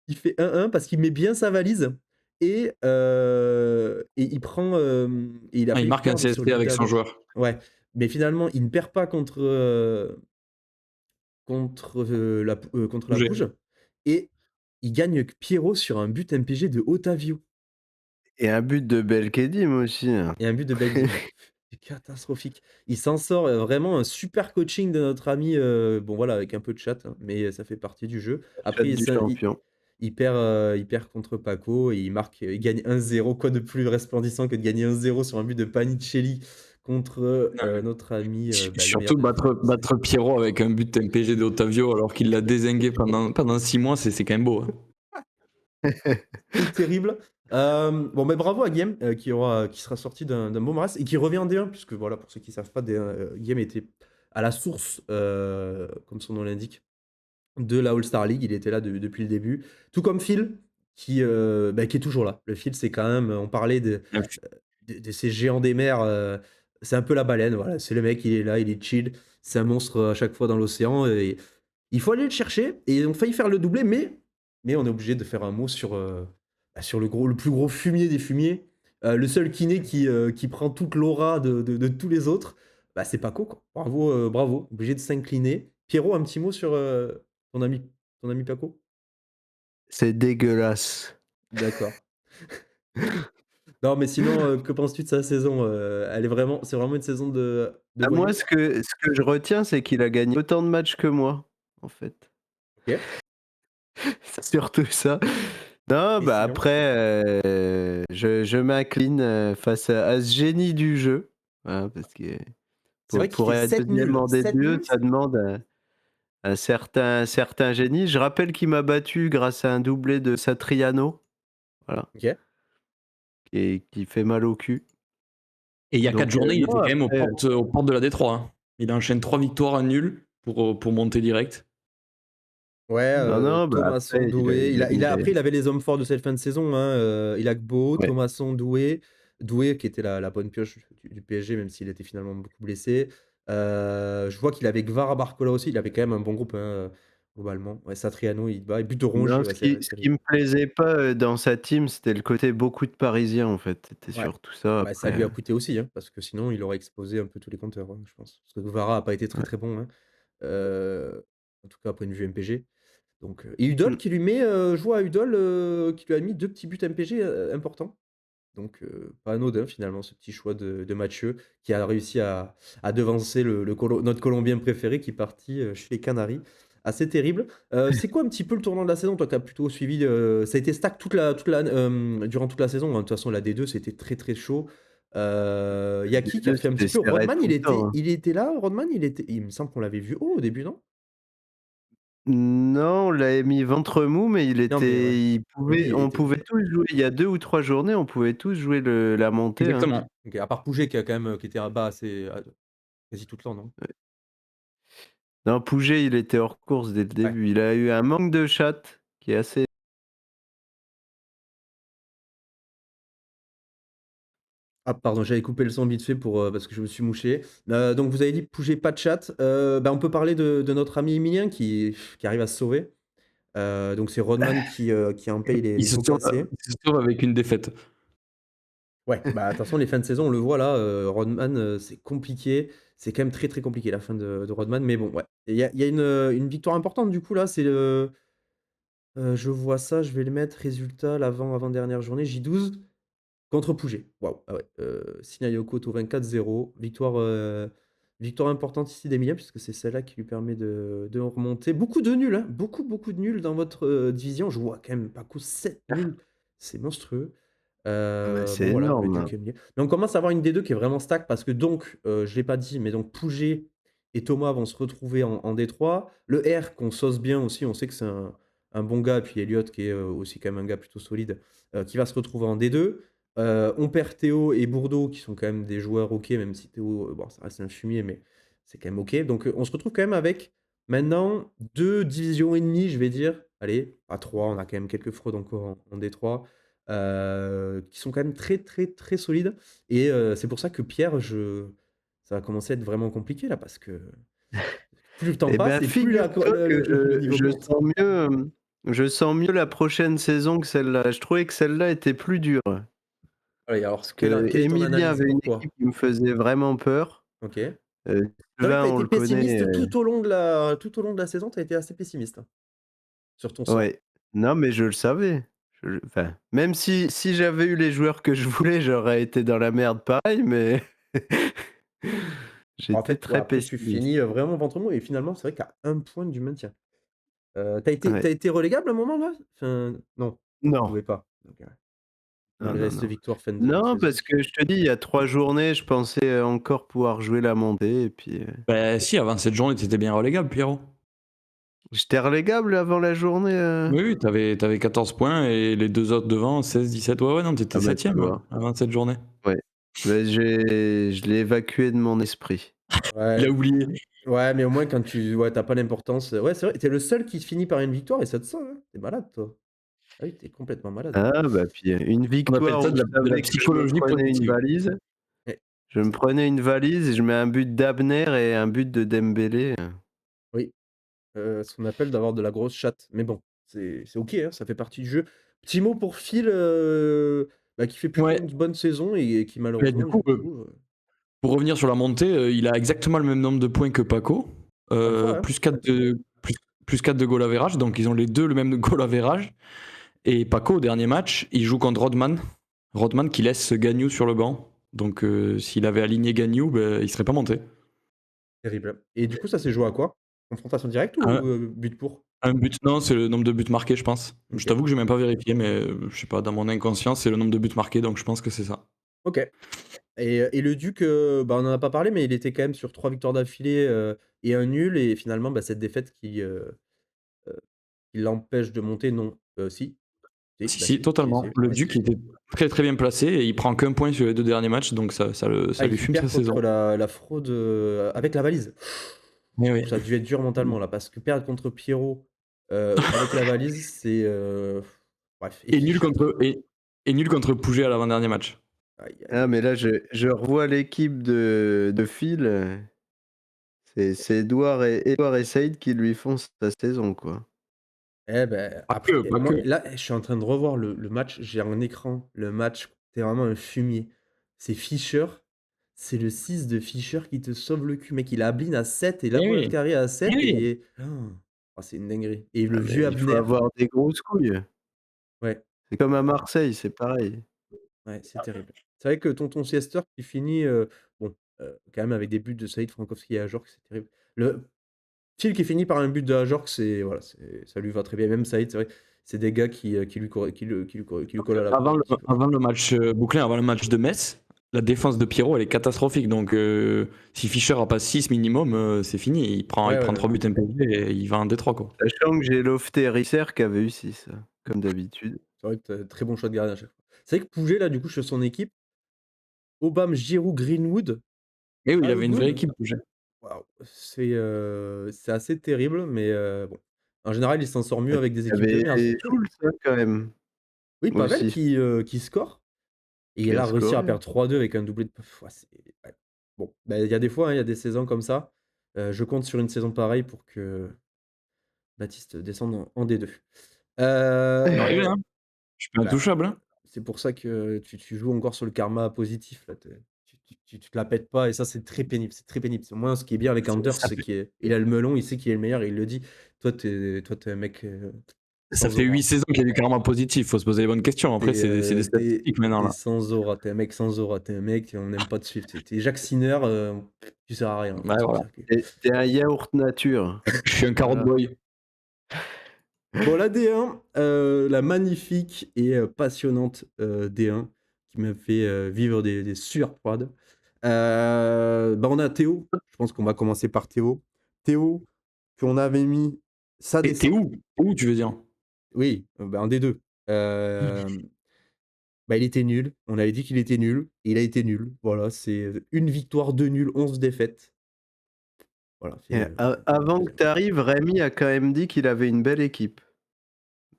Il fait 1-1 parce qu'il met bien sa valise et il prend, et il a Il failli marque un perdre sur CSP le but avec son d'avant. joueur. Ouais, mais finalement, il ne perd pas contre contre la J'ai- Gouge et il gagne Pierrot sur un but MPG de Otavio Et un but de Belkedim aussi, hein. et un but de Belgium. C'est catastrophique. Il s'en sort, vraiment un super coaching de notre ami, bon voilà, avec un peu de chat, hein, mais ça fait partie du jeu. Chat Après, du champion. il perd contre Paco et il gagne 1-0. Quoi de plus resplendissant que de gagner 1-0 sur un but de Panicelli contre notre ami, le meilleur Surtout défenseur français. battre Pierrot avec un but MPG de Otavio alors qu'il l'a dézingué pendant 6 mois, c'est quand même beau. Hein. C'est terrible. Bon, mais bravo à Guillaume qui sera sorti d'un beau maras et qui revient en D1, puisque voilà, pour ceux qui ne savent pas, Guillaume était à la source, comme son nom l'indique, de la All-Star League. Il était là depuis le début. Tout comme Phil, qui est toujours là. Le Phil, c'est quand même, on parlait de ces géants des mers, c'est un peu la baleine. Voilà. C'est le mec, il est là, il est chill. C'est un monstre à chaque fois dans l'océan. Et il faut aller le chercher. Et on a failli faire le doublé, mais on est obligé de faire un mot sur le plus gros fumier des fumiers. Le seul kiné qui prend toute l'aura de tous les autres, bah, c'est Paco, quoi. Bravo, bravo. Obligé de s'incliner. Pierrot, un petit mot sur ton ami, ton ami Paco? C'est dégueulasse. D'accord. Non, mais sinon, que penses-tu de sa saison? C'est vraiment une saison de Ah, moi, voyou? ce que je retiens, c'est qu'il a gagné autant de matchs que moi, en fait. OK. C'est surtout ça. Non, Et bah, sinon? après, je m'incline, face à ce génie du jeu, hein, parce que C'est vrai qu'il pour fait être 7 2e nuls. en 7 D2, nuls, ça demande un certain génie. Je rappelle qu'il m'a battu grâce à un doublé de Satriano, voilà, OK. qui fait mal au cul. Et il y a 4 Donc, journées, il non, était quand même après, aux portes de la D3. Hein. Il enchaîne 3 victoires, un nul pour monter direct. Ouais, non, bah, Thomasson, après, Doué. Après, il avait les hommes forts de cette fin de saison, hein, il a Gbo, ouais. Thomasson, Doué. Doué qui était la bonne pioche du PSG, même s'il était finalement beaucoup blessé. Je vois qu'il avait Gvara Barcola aussi. Il avait quand même un bon groupe, hein, globalement. Ouais, Satriano, il bat. Et but de Non, Rongier, ouais, ce qui me plaisait pas, dans sa team, c'était le côté beaucoup de Parisiens, en fait. C'était ouais. surtout ça, Bah, ça après, lui a coûté aussi, hein, parce que sinon, il aurait explosé un peu tous les compteurs, hein, je pense. Parce que Gvara a pas été très, ouais. très bon, hein, en tout cas, point de vue MPG. Donc, et Udol Mmh. qui lui met, je vois Udol, qui lui a mis 2 petits buts MPG, importants. Donc, pas anodin finalement ce petit choix de Mathieu qui a réussi à devancer notre Colombien préféré qui est parti, chez les Canaries. Assez terrible. C'est quoi un petit peu le tournant de la saison? Toi qui as plutôt suivi, ça a été stack durant toute la saison, hein. De toute façon la D2 c'était très, très chaud. Il y a qui a D2, fait un c'était petit peu serré Rodman, tout le temps, hein. il était là, Rodman? Il me semble qu'on l'avait vu haut au début, non? Non, on l'avait mis ventre mou, mais Non, mais ouais. Oui, il on était pouvait tous jouer. Il y a 2 ou 3 journées, on pouvait tous jouer la montée, hein. Exactement. OK, à part Pouget qui a quand même, qui était à bas assez quasi tout le temps, non? Non, Pouget, il était hors course dès le Ouais. début. Il a eu un manque de chatte qui est assez. Ah pardon, j'avais coupé le son vite fait pour, parce que je me suis mouché. Donc vous avez dit Pouget, pas de chat. Bah, on peut parler de notre ami Emilien qui arrive à se sauver. Donc c'est Rodman qui en paye Il les se pots sauve, cassés. il se sauve avec une défaite. Ouais, bah, de toute façon, les fins de saison, on le voit là, Rodman, c'est compliqué. C'est quand même très, très compliqué la fin de Rodman, mais bon, ouais. Et il y a une victoire importante du coup là, c'est le je vois ça, je vais le mettre résultat l'avant-dernière journée, J12 contre Pouget. Waouh, ah ouais, Sina Yoko 24-0, victoire importante ici d'Emilien puisque c'est celle-là qui lui permet de remonter. Beaucoup de nuls, hein, beaucoup, beaucoup de nuls dans votre, division. Je vois quand même Paco 7 nuls, c'est monstrueux. Bah, c'est Bon voilà, le énorme. Duc est mieux. Mais on commence à avoir une D2 qui est vraiment stack parce que donc, je l'ai pas dit, mais donc Pouget et Thomas vont se retrouver en D3. Le R qu'on sauce bien aussi, on sait que c'est un bon gars, puis Elliot qui est, aussi quand même un gars plutôt solide, qui va se retrouver en D2. On perd Théo et Bourdeau qui sont quand même des joueurs OK, même si Théo, bon ça reste un fumier, mais c'est quand même OK. Donc, on se retrouve quand même avec maintenant 2 divisions et demie, je vais dire. Allez, pas 3, on a quand même quelques fraudes encore en D3 qui sont quand même très, très, très solides. Et c'est pour ça que Pierre, ça va commencer à être vraiment compliqué là, parce que plus le temps Eh passe ben, et plus figure-toi que le niveau je monte. sens mieux, je sens mieux la prochaine saison que celle-là. Je trouvais que celle-là était plus dure. Allez, alors Parce quelle est ton qu'Emilien analyse? avait une équipe Pourquoi? qui me faisait vraiment peur. OK. C'est vrai que Sylvain, tu as on été le connaît, pessimiste tout au long de la saison, tu as été assez pessimiste, hein, sur ton sort. ouais. Non, mais je le savais. Enfin, même si j'avais eu les joueurs que je voulais, j'aurais été dans la merde pareil, mais En j'étais fait, ouais, très après tu pessimiste. finis, vraiment ventre mou et finalement, c'est vrai qu'à un point du maintien. Tu Ouais. été relégable à un moment là? Enfin, non, tu Non, pouvais pas. OK, ouais. non, Malgré non, cette non. victoire fin de Non, saison. parce que je te dis, il y a 3 journées, je pensais, encore pouvoir jouer la montée et puis, Bah si, avant cette journée, t'étais bien relégable, Pierrot. j'étais relégable avant la journée, Oui, oui, t'avais 14 points et les deux autres devant, 16, 17. Ouais, ouais, non, t'étais Ah bah, tu 7ème vois? avant cette journée. Ouais. Bah, je l'ai évacué de mon esprit. Il Ouais, a oublié. ouais, mais au moins quand tu pas l'importance, ouais, c'est vrai, tu es le seul qui finit par une victoire et ça te sent, hein. Tu es malade toi. Ah oui, tu es complètement malade. Ah bah, puis, une On appelle victoire ça où je de la savais que je me psychologie prenais une positive. valise. Ouais, Je me prenais une valise et je mets un but d'Abner et un but de Dembélé. oui, ce qu'on appelle d'avoir de la grosse chatte. Mais bon, c'est OK, hein, ça fait partie du jeu. Petit mot pour Phil, bah, qui fait plutôt Ouais, une bonne saison et qui mais du malheureusement coup, du coup, pour revenir sur la montée, il a exactement le même nombre de points que Paco, encore une fois, hein. plus 4 plus 4 de goal average, donc ils ont les deux le même goal average. Et Paco, au dernier match, il joue contre Rodman. Rodman qui laisse Gagnou sur le banc. Donc s'il avait aligné Gagnou, ben, il serait pas monté. Terrible. Et du coup, ça s'est joué à quoi? Confrontation directe ou, Un, but pour? un but, non, c'est le nombre de buts marqués, je pense. Je OK. t'avoue que j'ai même pas vérifié, mais je sais pas, dans mon inconscience, c'est le nombre de buts marqués, donc je pense que c'est ça. OK. Et le Duc, bah, on en a pas parlé, mais il était quand même sur 3 victoires d'affilée, et un nul et finalement, bah, cette défaite qui l'empêche de monter, non. Si, si, Si, bah, si, si, si, totalement. si. Le Ouais, si, Duc si. était très très bien placé et il prend qu'un point sur les deux derniers matchs, donc Ah, ça et lui qui fume sa perd contre saison. la fraude, avec la valise. Mais oui. Ça a dû être dur mentalement là, parce que perdre contre Pierrot, avec la valise, c'est, bref, et Et nul Fischer qui contre, et nul contre Pouget à l'avant-dernier match. aïe, aïe, Ah mais aïe. là je revois l'équipe de Phil, c'est Edouard et Saïd qui lui font sa saison, quoi. Eh beh, Pas après, que, pas moi, que. là, je suis en train de revoir le match, j'ai un écran, le match, c'est vraiment un fumier. C'est Fischer, c'est le 6 de Fischer qui te sauve le cul, mec, il a Ablin à 7 et Eh Lapointe oui, Carré à eh 7 oui. et oh, c'est une dinguerie et le Ah mais vieux il faut Abner. avoir des grosses couilles. Ouais, C'est comme à Marseille, c'est pareil. ouais, c'est terrible. C'est vrai que tonton Siester qui finit, bon, quand même avec des buts de Saïd Frankowski et Ajorc, c'est terrible. Le Phil qui finit par un but de Ajorc, c'est voilà, ça lui va très bien. Même Saïd, c'est vrai, c'est des gars qui lui collent à la peau Avant un le, petit peu. avant le match bouclé, avant le match de Metz, la défense de Pierrot, elle est catastrophique. Donc, si Fischer a pas 6 minimum, c'est fini. Il prend Ouais, 3 buts MPG et il va en Détroit, quoi. Sachant que j'ai lofté Risser qui avait eu 6, comme d'habitude. C'est vrai que t'as très bon choix de gardien à chaque fois. C'est vrai que Pouget, là, du coup, sur son équipe, Obama, Giroud, Greenwood, Et oui, il avait une vraie Algood, équipe, Pouget. waouh, c'est assez terrible, mais bon. En général, il s'en sort mieux avec des Il y équipes de merde. avait Schulz quand même Oui, Pavel aussi qui score. Et qui il a a réussi à scoré. perdre 3-2 avec un doublé de. Ouais, ouais. Bon, bah, il y a des fois, hein, il y a des saisons comme ça. Je compte sur une saison pareille pour que Baptiste descende en D2. Ça peut arriver, Euh, hein. Je suis pas bah, intouchable, hein. c'est pour ça que tu joues encore sur le karma positif. Là. Tu te la pètes pas et ça, c'est très pénible. C'est très pénible. Moi, ce qui est bien avec Anders, Ça c'est fait, qu'il a le melon, il sait qu'il est le meilleur et il le dit. Toi, t'es un mec ça sans fait 8 aura. saisons qu'il y a du karma positif. Faut se poser les bonnes questions. Après, c'est des statistiques maintenant, T'es là. sans aura, t'es un mec sans aura, t'es un mec, on n'aime pas te suivre. T'es Jacques Sinner, tu sers à rien, on va Ouais, te voilà. dire que. T'es un yaourt nature. Je suis un carotte Voilà. boy. Bon, la D1, la magnifique et passionnante D1 qui m'a fait vivre des sueurs froides. Bah, on a Théo, je pense qu'on va commencer par Théo. Théo, qu'on avait mis, ça T'es descend. où? Où, tu veux dire? Oui, bah, en D2. Bah, il était nul. On avait dit qu'il était nul. Et il a été nul. Voilà, c'est une victoire, deux nuls, 11 défaites. Voilà, Et c'est. avant que tu arrives, Rémi a quand même dit qu'il avait une belle équipe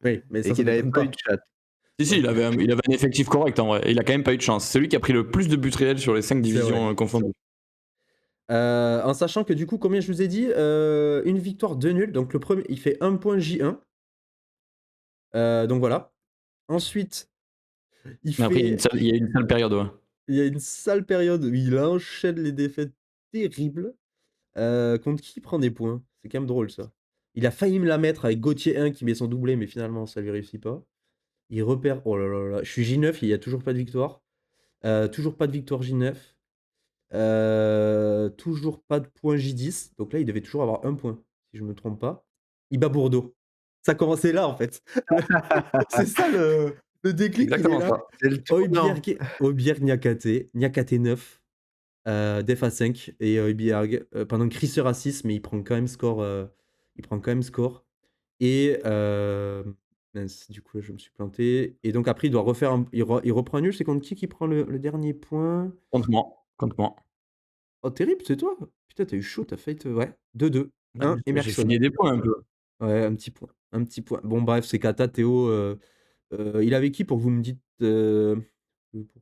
Oui, mais et ça qu'il n'avait m'étonne pas eu pas. de chat. Si, il avait un effectif correct en vrai. Il a quand même pas eu de chance. C'est lui qui a pris le plus de buts réels sur les 5 C'est vrai. divisions confondues. En sachant que du coup, combien je vous ai dit une victoire, deux nuls. Donc le premier, il fait un point J1. Donc voilà. Ensuite, il Mais après, fait. il y a une sale période, ouais. Il y a une sale période où il enchaîne les défaites terribles. Contre qui il prend des points? C'est quand même drôle ça. Il a failli me la mettre avec Gauthier 1 qui met son doublé, mais finalement ça lui réussit pas. Il repère. Oh là là là. Je suis J9, il n'y a toujours pas de victoire. Toujours pas de victoire J9. Toujours pas de point J10. Donc là, il devait toujours avoir un point, si je me trompe pas. Il bat Bordeaux. Ça commençait là, en fait. C'est ça le C'est déclic, il est exactement là. ça. C'est le tournant. Oibierg Niakate. Niakate 9. Def à 5. Et Oibierg, pendant que Chrisser à 6, mais il prend quand même score. Il prend quand même score. Et mince, du coup, là, je me suis planté. Et donc après, il doit refaire il reprend un nul. C'est contre qui prend le dernier point? Compte-moi. Compte-moi. Oh, terrible, c'est toi? Putain, t'as eu chaud, t'as failli te. Ouais, 2-2. Ouais, 1 j'ai Emerson. fini des points un peu. Ouais, un petit point. Un petit point. Bon, bref, c'est Kata, Théo. Il avait qui pour que vous me dites. Pour que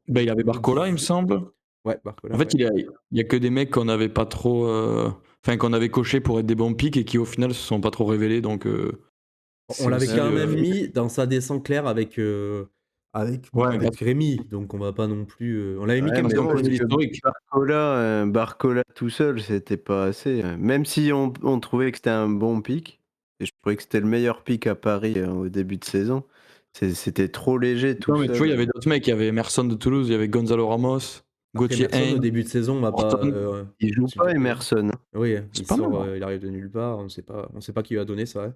Bah, il avait vous me Barcola, il me disiez. semble. Ouais, En Barcola, fait, ouais. il y a que des mecs qu'on n'avait pas trop. Enfin, qu'on avait coché pour être des bons pics et qui au final se sont pas trop révélés. Donc, On c'est l'avait aussi. quand même mis dans sa descente claire Ouais, avec Rémi. Donc, on va pas non plus. On l'avait mis Ouais, quand même parce mais qu'on dans bon, le. connaît est-ce que l'historique. Barcola tout seul, c'était pas assez. Même si on trouvait que c'était un bon pic, et je trouvais que c'était le meilleur pic à Paris au début de saison, c'était trop léger tout Non, mais tu vois, il y seul. avait d'autres mecs. Il y avait Emerson de Toulouse, il y avait Gonzalo Ramos, Après, Gauthier Emerson, au Hein, début de saison, on va pas. Horton. Il joue S'il te pas plaît. Emerson. Oui, C'est pas mal, hein. il arrive de nulle part. On sait pas qui va donner ça. Ouais.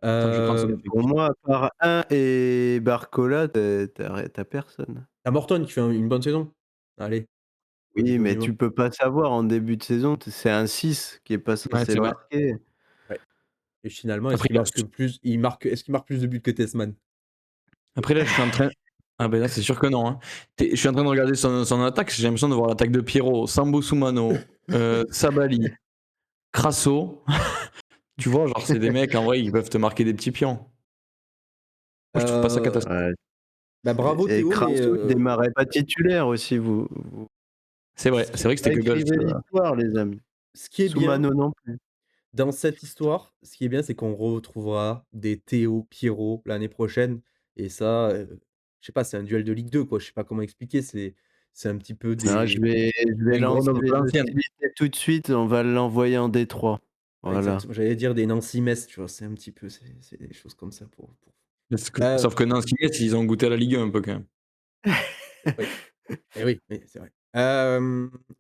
Attends, je vais prendre son Pour effectif. moi, à part un et Barcola, t'as personne. T'as Morton qui fait une bonne saison. Allez, Oui, mais donnez-moi. tu peux pas savoir en début de saison, c'est un 6 qui est pas Ouais, censé c'est vrai. marquer. Ouais. Et finalement, est-ce Après, qu'il marque plus est-ce qu'il marque plus de buts que Tessman? Après, là, je suis en train. Ah, ben là, c'est sûr que non, hein. Je suis en train de regarder son attaque. J'ai l'impression de voir l'attaque de Pierrot, Sambo Soumano, Sabali, Crasso. Tu vois, genre, c'est des mecs, en vrai, ils peuvent te marquer des petits pions. Moi, je trouve pas ça catastrophique. Ouais, Bah, bravo et Théo, mais Crasso, il démarrait pas titulaire aussi, C'est ce vrai que pas c'était Goebbels. écrivez l'histoire, les amis. ce qui est bien Soumano non plus. dans cette histoire, ce qui est bien, c'est qu'on retrouvera des Théo, Pierrot l'année prochaine. Et ça, je sais pas, c'est un duel de Ligue 2, quoi. Je sais pas comment expliquer. C'est un petit peu Non, je vais Des gros lancer noms les valenciennes. hostilités tout de suite, on va l'envoyer en Détroit. Voilà. exactement. J'allais dire des Nancy-Metz, tu vois. C'est un petit peu, c'est des choses comme ça pour. Sauf que Nancy, Metz, ils ont goûté à la Ligue 1 un peu quand même. Oui. Et oui, oui, c'est vrai.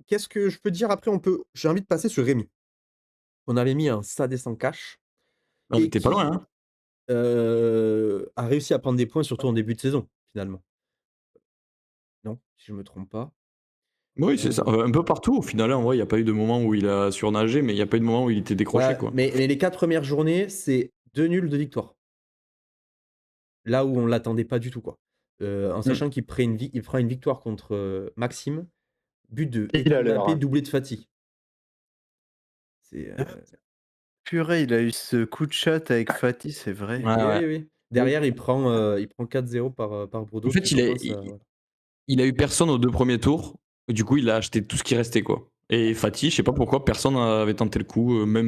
Qu'est-ce que je peux dire après? J'ai envie de passer sur Rémi. On avait mis un Sadé sans cash On et était pas loin, qui hein. a réussi à prendre des points, surtout en début de saison, finalement. Non, si je me trompe pas. Oui, c'est ça. Un peu partout, au final, en vrai, il n'y a pas eu de moment où il a surnagé, mais il n'y a pas eu de moment où il était décroché, Ouais, quoi. mais les 4 premières journées, c'est 2 nuls, 2 victoires. Là où on l'attendait pas du tout, quoi. En Mm. sachant il prend une victoire contre, Maxime, but de Pile à Ethan l'heure, Mbappé, hein. doublé de Fati. C'est, Purée, il a eu ce coup de chat avec Fati, c'est vrai. Ouais, et ouais. oui, oui. Derrière, il prend 4-0 par En Bordeaux qui fait, commence à voilà. il a eu personne aux 2 premiers tours. Et du coup, il a acheté tout ce qui restait, quoi. Et Fati, je sais pas pourquoi personne n'avait tenté le coup, Mais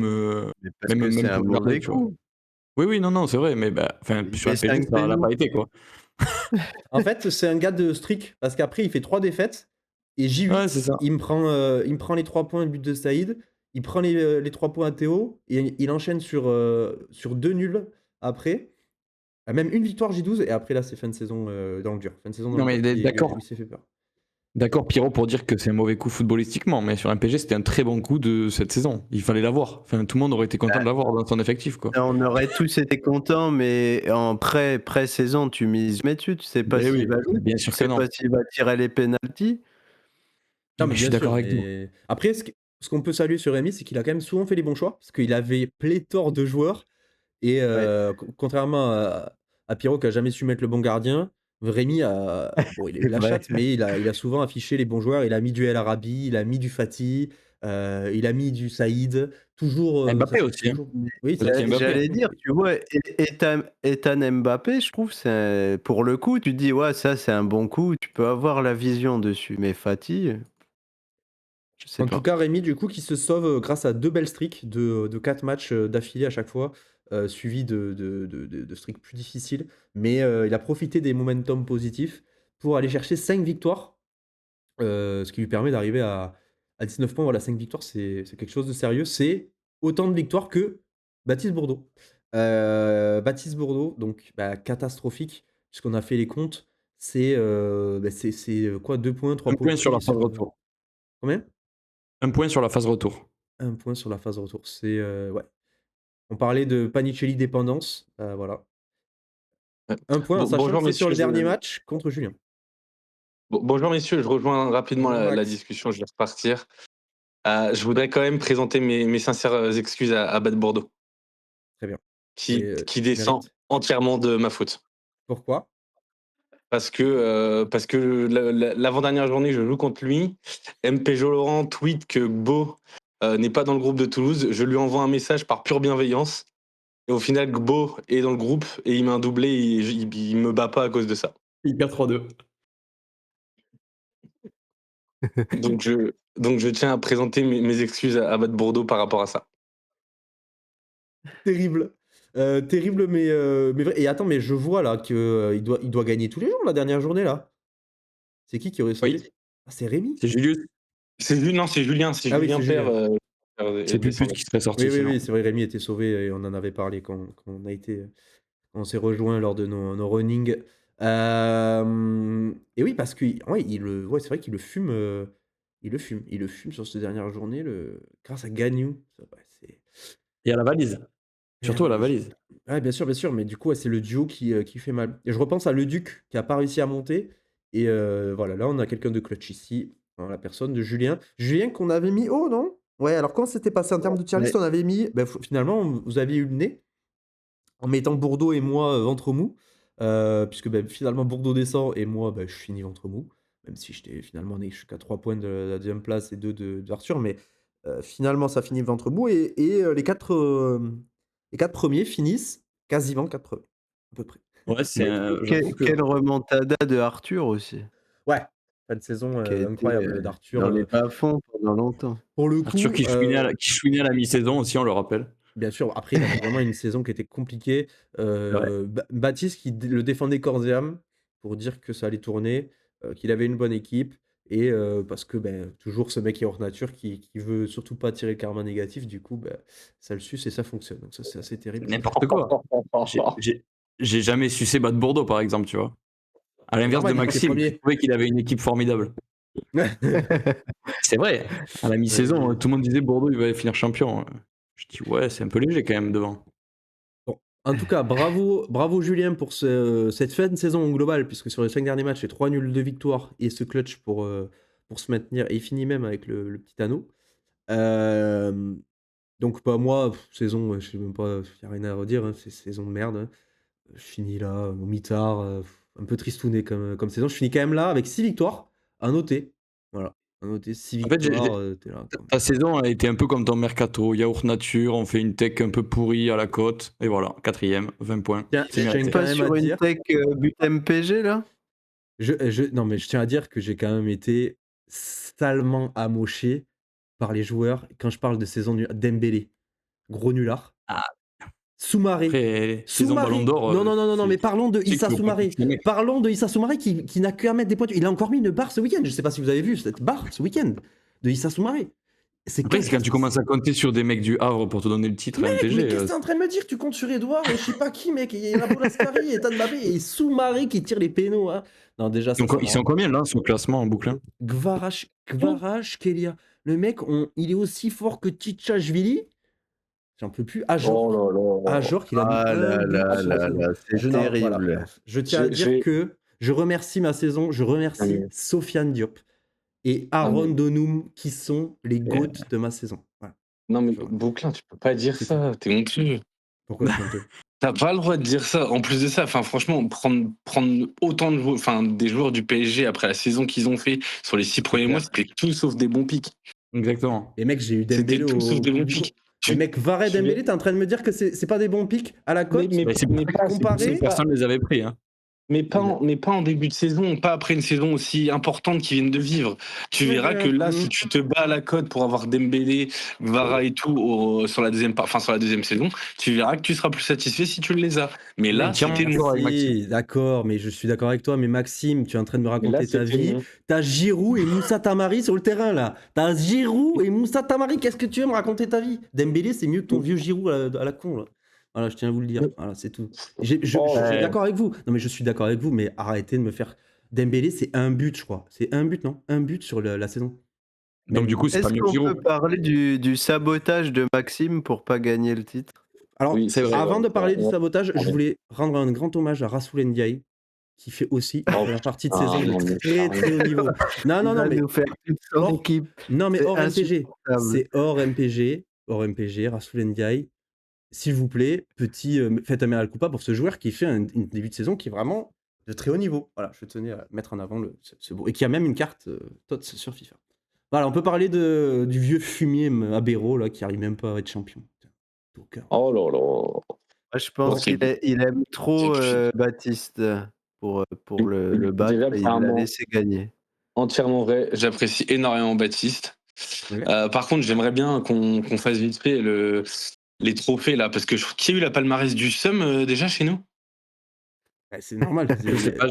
parce que c'est même un pour le garder, mauvais tu vois. coup. Oui, oui, non, non, c'est vrai, mais enfin, Il sur met le PSG, 5 ça l'a pénaux. pas été, quoi. En fait, c'est un gars de streak parce qu'après il fait 3 défaites et Ouais, c'est J8, ça. il me prend les 3 points, le but de Saïd, il prend les 3 points à Théo et il enchaîne sur 2 nuls après. Même une victoire J12 et après là, c'est fin de saison, dans le dur. Fin de saison dans Non, le mais dur où d'accord. il s'est fait peur. D'accord, Pierrot, pour dire que c'est un mauvais coup footballistiquement, mais sur un PSG, c'était un très bon coup de cette saison. Il fallait l'avoir. Enfin, tout le monde aurait été content de l'avoir dans son effectif, quoi. On aurait tous été contents, mais en pré-saison, tu mises mais tu sais pas Mais s'il oui, va jouer, bien tu sûr que sais non. pas s'il va tirer les pénaltys. Non, Mais mais je suis bien d'accord sûr, avec toi. mais après ce qu'on peut saluer sur Rémi, c'est qu'il a quand même souvent fait les bons choix parce qu'il avait pléthore de joueurs et Ouais. contrairement à Pierrot qui a jamais su mettre le bon gardien, Rémi bon, il a eu C'est de la vrai. chatte, mais il a souvent affiché les bons joueurs. Il a mis du El Arabi, il a mis du Fati, il a mis du Saïd, toujours, ça Mbappé fait aussi, hein. toujours oui, ça Aussi Mbappé. J'allais dire, tu vois, Ethan Mbappé, je trouve, pour le coup, tu dis, ouais, ça c'est un bon coup, tu peux avoir la vision dessus. Mais Fati, je sais En tout pas. cas, Rémi, du coup, qui se sauve grâce à 2 belles streaks de 4 matchs d'affilée à chaque fois, suivis de streaks plus difficiles. Mais il a profité des momentum positifs pour aller chercher 5 victoires, ce qui lui permet d'arriver à 19 points. Voilà, 5 victoires, c'est quelque chose de sérieux. C'est autant de victoires que Baptiste Bourdeau. Baptiste Bourdeau, donc bah, catastrophique, puisqu'on a fait les comptes. C'est quoi 2 points, 3 Un points point pour sur qui la est phase sur. retour. Combien? Un point sur la phase retour. 1 point sur la phase retour. C'est ouais. On parlait de Panicelli dépendance, voilà. Ouais. 1 point en sachant Bonjour que c'est sur messieurs, le dernier match contre Julien. bonjour messieurs, je rejoins rapidement Bonjour la Max. discussion, je vais repartir. Je voudrais quand même présenter mes sincères excuses à Bad Bordeaux, Très bien. qui Tu descend mérites. entièrement de ma faute. Pourquoi? Parce que l'avant-dernière journée, je joue contre lui. MP Laurent tweet que Gbo n'est pas dans le groupe de Toulouse. Je lui envoie un message par pure bienveillance. Et au final, Gbo est dans le groupe et il met un doublé et il me bat pas à cause de ça. Il perd 3-2. Donc je tiens à présenter mes excuses à Bad Bordeaux par rapport à ça. Terrible. Terrible mais vrai et attends, mais je vois là que, il doit gagner tous les jours la dernière journée là. C'est qui aurait Oui, sauté? Ah, c'est Rémi? c'est Julius. Non, c'est Julien, c'est Ah oui, c'est Julien Père. Julien. C'est plus descend. qui serait sorti Oui, sinon. c'est vrai, Rémi était sauvé et on en avait parlé quand on s'est rejoint lors de nos runnings. Et oui, parce que ouais, ouais, c'est vrai qu'il le fume, il le fume sur cette dernière journée grâce à Gagnou. Ouais, Et à la valise. et la Surtout à la valise. valise. Ouais, bien sûr, mais du coup, ouais, c'est le duo qui fait mal. Et je repense à Leduc qui a pas réussi à monter. Et voilà, là, on a quelqu'un de clutch ici, dans la personne de Julien. Julien qu'on avait mis haut, non? Ouais, alors comment c'était passé en termes de tier list? Ouais. On avait mis, bah, finalement, vous aviez eu le nez en mettant Bordeaux et moi ventre mou, puisque bah, finalement Bordeaux descend et moi bah, je finis ventre mou, même si j'étais finalement né, je suis qu'à 3 points de la deuxième place et 2 d'Arthur, mais finalement ça finit ventre mou et les 4 premiers finissent quasiment 4 premiers, à peu près. Ouais, j'avoue que. Quelle remontada de Arthur aussi, Ouais, fin de saison qui a été incroyable d'Arthur. dans les bas-fonds pendant longtemps. Pour le Arthur coup, qui chouinait à la mi-saison aussi, on le rappelle. bien sûr, après il avait vraiment une saison qui était compliquée. C'est vrai. Baptiste qui le défendait corps et âme pour dire que ça allait tourner, qu'il avait une bonne équipe et parce que ben, toujours ce mec est hors nature qui veut surtout pas tirer le karma négatif, du coup ben, ça le suce et ça fonctionne. Donc ça c'est assez terrible. N'importe quoi. J'ai jamais sucé Bad Bordeaux, par exemple, tu vois. À C'est l'inverse de normal, il était Maxime, qui premier. trouvait qu'il avait une équipe formidable. C'est vrai. À la mi-saison, tout le monde disait Bordeaux, il va finir champion. Je dis ouais, c'est un peu léger quand même devant. Bon, en tout cas, bravo Julien pour cette fin de saison globale, puisque sur les 5 derniers matchs, c'est 3 nuls, 2 victoires et ce clutch pour se maintenir et il finit même avec le petit anneau. Donc bah, moi, saison, je sais même pas, il y a rien à redire, hein, c'est saison de merde, hein. Je finis là, au mitard, un peu tristouné comme saison. Je finis quand même là avec 6 victoires à noter. Voilà, à noter 6 En fait, victoires, tu là, quoi. ta saison a été un peu comme ton mercato, yaourt nature, on fait une tech un peu pourrie à la côte, et voilà, 4ème, 20 points. Tiens, C'est je tiens mérité. quand Pas même sur à une dire tech but MPG là? non, mais je tiens à dire que j'ai quand même été salement amoché par les joueurs quand je parle de saison nulle. Dembélé, gros nulard. Ah, Soumaré. après, saison Ballon d'Or, Non, non, non, non, non, mais parlons de c'est Issa que tu veux pas Soumaré. critiquer le mec. Parlons de Issa Soumaré qui n'a qu'à mettre des points. Il a encore mis une barre ce week-end. Je sais pas si vous avez vu cette barre ce week-end de Issa Soumaré. C'est Après, c'est quand tu commences à compter sur des mecs du Havre pour te donner le titre Mec, MPG. mais qu'est-ce que t'es en train de me dire? Tu comptes sur Edouard et je sais pas qui, mec. Il y a Rabolascari et Tan Mbappé et Soumaré qui tire les pénaux. Hein. Non, déjà, ça, Ils sont combien là, sur le classement en boucle? Gvarash Kelia. Le mec, il est aussi fort que Tchitchashvili. J'en peux plus. Oh là là. Ajor, qu'il a mis Ah un là but là sur la là saison. là, c'est Non, voilà, terrible. bref. Je tiens à dire que je remercie ma saison, je remercie Sofiane Diop et Aaron Donoum qui sont les GOAT de ma saison. Voilà. Non, mais Je vois. Bouclin, tu peux pas dire C'est ça, t'es honteux. Pourquoi je suis honteux? T'as pas le droit de dire ça. En plus de ça, franchement, prendre autant de joueurs, des joueurs du PSG après la saison qu'ils ont fait sur les 6 premiers mois, c'était tout sauf des bons pics. Exactement. Et mec, j'ai eu C'était Dembélé tout sauf au des bons bout du pics. Mais mec, Varane et Dembélé, t'es en train de me dire que c'est pas des bons pics à la cote? Mais C'est mais pour pas- comparé- personne ne les avait pris. Hein. Mais pas en début de saison, pas après une saison aussi importante qu'ils viennent de vivre. Tu verras que là, si tu te bats à la cote pour avoir Dembélé, Vara et tout sur la deuxième saison, tu verras que tu seras plus satisfait si tu les as. Mais là, tiens, c'était d'accord avec Maxime. Oui, d'accord, mais je suis d'accord avec toi, mais Maxime, tu es en train de me raconter ta c'était vie. nul. T'as Giroud et Moussa Tamari sur le terrain, là. T'as Giroud et Moussa Tamari, qu'est-ce que tu veux me raconter ta vie? Dembélé, c'est mieux que ton vieux Giroud à la con, là. Voilà, je tiens à vous le dire. Voilà, c'est tout. Je suis d'accord avec vous. Non, mais je suis d'accord avec vous, mais arrêtez de me faire. Dembélé, c'est un but, je crois. C'est un but, non? Un but sur la saison. Donc du coup, c'est pas Est-ce mieux que qu'on Giroud. peut parler du sabotage de Maxime pour pas gagner le titre? Alors, Oui, c'est vrai. avant de parler du Ouais. sabotage, je voulais rendre un grand hommage à Rassoul Ndiaye, qui fait aussi la partie de saison non, mais de très très haut niveau. Non, non, Il non, va mais nous faire toute son hors- équipe. non, mais C'est hors MPG. insupportable. C'est hors MPG, Rassoul Ndiaye. S'il vous plaît, faites un mea culpa pour ce joueur qui fait un début de saison qui est vraiment de très haut niveau. Voilà, je tenais à mettre en avant ce beau. Et qui a même une carte TOTS sur FIFA. Voilà, on peut parler du vieux fumier Abero là, qui arrive même pas à être champion. Au cœur. Oh là là. Moi, je pense Ok. qu'il aime trop C'est Baptiste pour le battre. Déjà, Et il l'a apparemment, laissé gagner. entièrement vrai. J'apprécie énormément Baptiste. Ok. Par contre, j'aimerais bien qu'on fasse vite fait les trophées là, parce que qui a eu la palmarès du SUM déjà chez nous? Ouais, c'est normal. Je sais pas.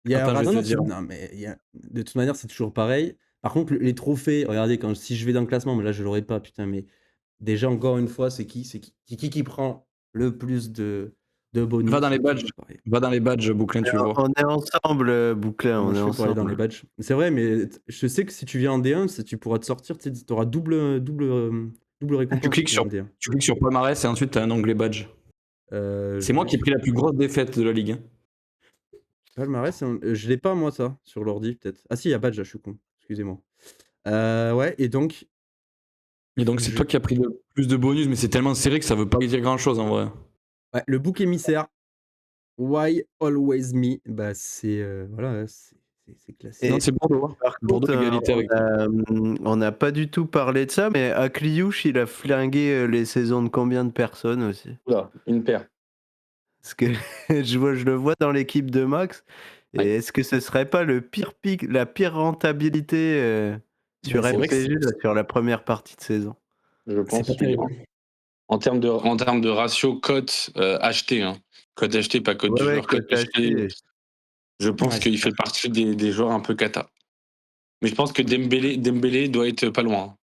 Il y a un Attends, je vais te ratio. dire. Non, mais de toute manière, c'est toujours pareil. Par contre, les trophées, regardez, si je vais dans le classement, mais là, je l'aurai pas, putain, mais déjà, encore une fois, c'est qui prend le plus de bonus? Va dans les badges. Pareil. Va dans les badges, Bouclin, tu vois. On est ensemble, Bouclin. Comment On je est fais pour aller dans ensemble. les badges? C'est vrai, mais je sais que si tu viens en D1, tu pourras te sortir, tu auras double récompense. Tu cliques si viens sur en D1. Tu cliques sur palmarès et ensuite tu as un onglet badge. C'est moi qui ai pris la plus grosse défaite de la ligue. Hein. Palmarès, je l'ai pas moi ça sur l'ordi peut-être. Ah si, il y a badge, là, je suis con. Excusez-moi. Ouais, et donc Et donc c'est toi qui as pris le plus de bonus, mais c'est tellement serré que ça veut pas dire grand chose en vrai. ouais, le bouc émissaire. Why always me? Bah c'est voilà, c'est classique. Et Non, c'est Bordeaux. Hein. Par Bordeaux contre, égalité avec. on n'a pas du tout parlé de ça, mais Akliouche, il a flingué les saisons de combien de personnes aussi? Oula, une paire. Parce que je le vois dans l'équipe de Max. Et Ouais. est-ce que ce serait pas le pire pic, la pire rentabilité sur c'est vrai que MPG là, sur la première partie de saison? Je C'est pense pas terrible. en termes de ratio cote acheté, hein. Cote acheté, pas cote du Ouais, joueur. Cote cote acheté, acheté. je pense Ouais, qu'il fait partie des joueurs un peu cata. Mais je pense que Dembélé doit être pas loin.